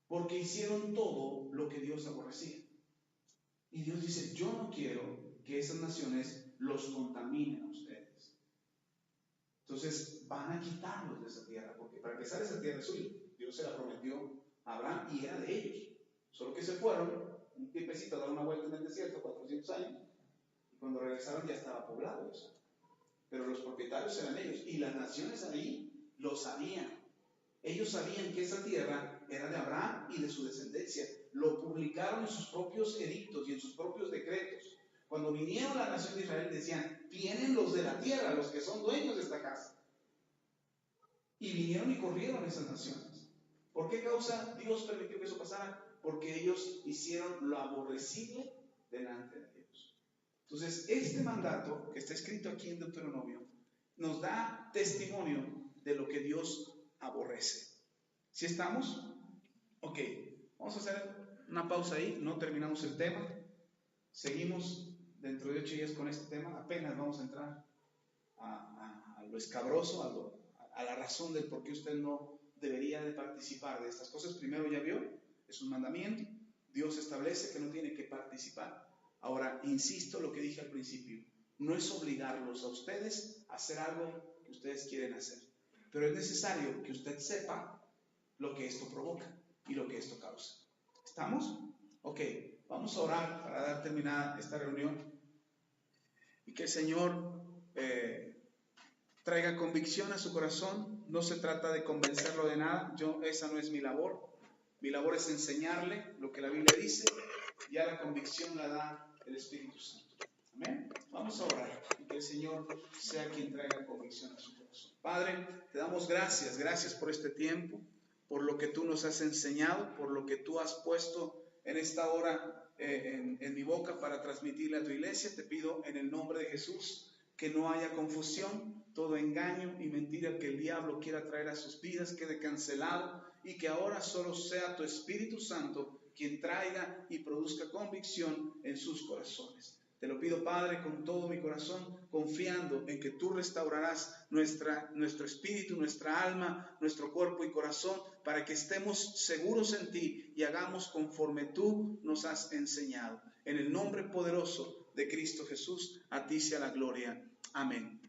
Porque hicieron todo lo que Dios aborrecía. Y Dios dice, yo no quiero que esas naciones los contaminen a ustedes. Entonces van a quitarlos de esa tierra, porque para empezar esa tierra es suya. Dios se la prometió a Abraham y era de ellos. Solo que se fueron un tiempecito a dar una vuelta en el desierto, 400 años, y cuando regresaron ya estaba poblado eso. Pero los propietarios eran ellos, y las naciones ahí lo sabían. Ellos sabían que esa tierra era de Abraham y de su descendencia. Lo publicaron en sus propios edictos y en sus propios decretos. Cuando vinieron a la nación de Israel decían, vienen los de la tierra, los que son dueños de esta casa. Y vinieron y corrieron esas naciones. ¿Por qué causa Dios permitió que eso pasara? Porque ellos hicieron lo aborrecible delante de Dios. Entonces, este mandato que está escrito aquí en Deuteronomio nos da testimonio de lo que Dios aborrece. ¿Sí estamos? Ok, vamos a hacer una pausa ahí, no terminamos el tema. Seguimos dentro de 8 días con este tema. Apenas vamos a entrar a lo escabroso, a la razón del por qué usted no debería de participar de estas cosas. Primero ya vio, es un mandamiento. Dios establece que no tiene que participar. Ahora, insisto lo que dije al principio, no es obligarlos a ustedes a hacer algo que ustedes quieren hacer, pero es necesario que usted sepa lo que esto provoca y lo que esto causa. ¿Estamos? Ok, vamos a orar para dar terminada esta reunión y que el Señor traiga convicción a su corazón. No se trata de convencerlo de nada, esa no es mi labor. Mi labor es enseñarle lo que la Biblia dice, y a la convicción la da el Espíritu Santo. Amén. Vamos a orar y que el Señor sea quien traiga convicción a su corazón. Padre, te damos gracias por este tiempo, por lo que tú nos has enseñado, por lo que tú has puesto en esta hora en mi boca para transmitirle a tu iglesia. Te pido en el nombre de Jesús que no haya confusión, todo engaño y mentira que el diablo quiera traer a sus vidas quede cancelado, y que ahora solo sea tu Espíritu Santo quien traiga y produzca convicción en sus corazones. Te lo pido, Padre, con todo mi corazón, confiando en que tú restaurarás nuestro espíritu, nuestra alma, nuestro cuerpo y corazón, para que estemos seguros en ti y hagamos conforme tú nos has enseñado. En el nombre poderoso de Cristo Jesús, a ti sea la gloria. Amén.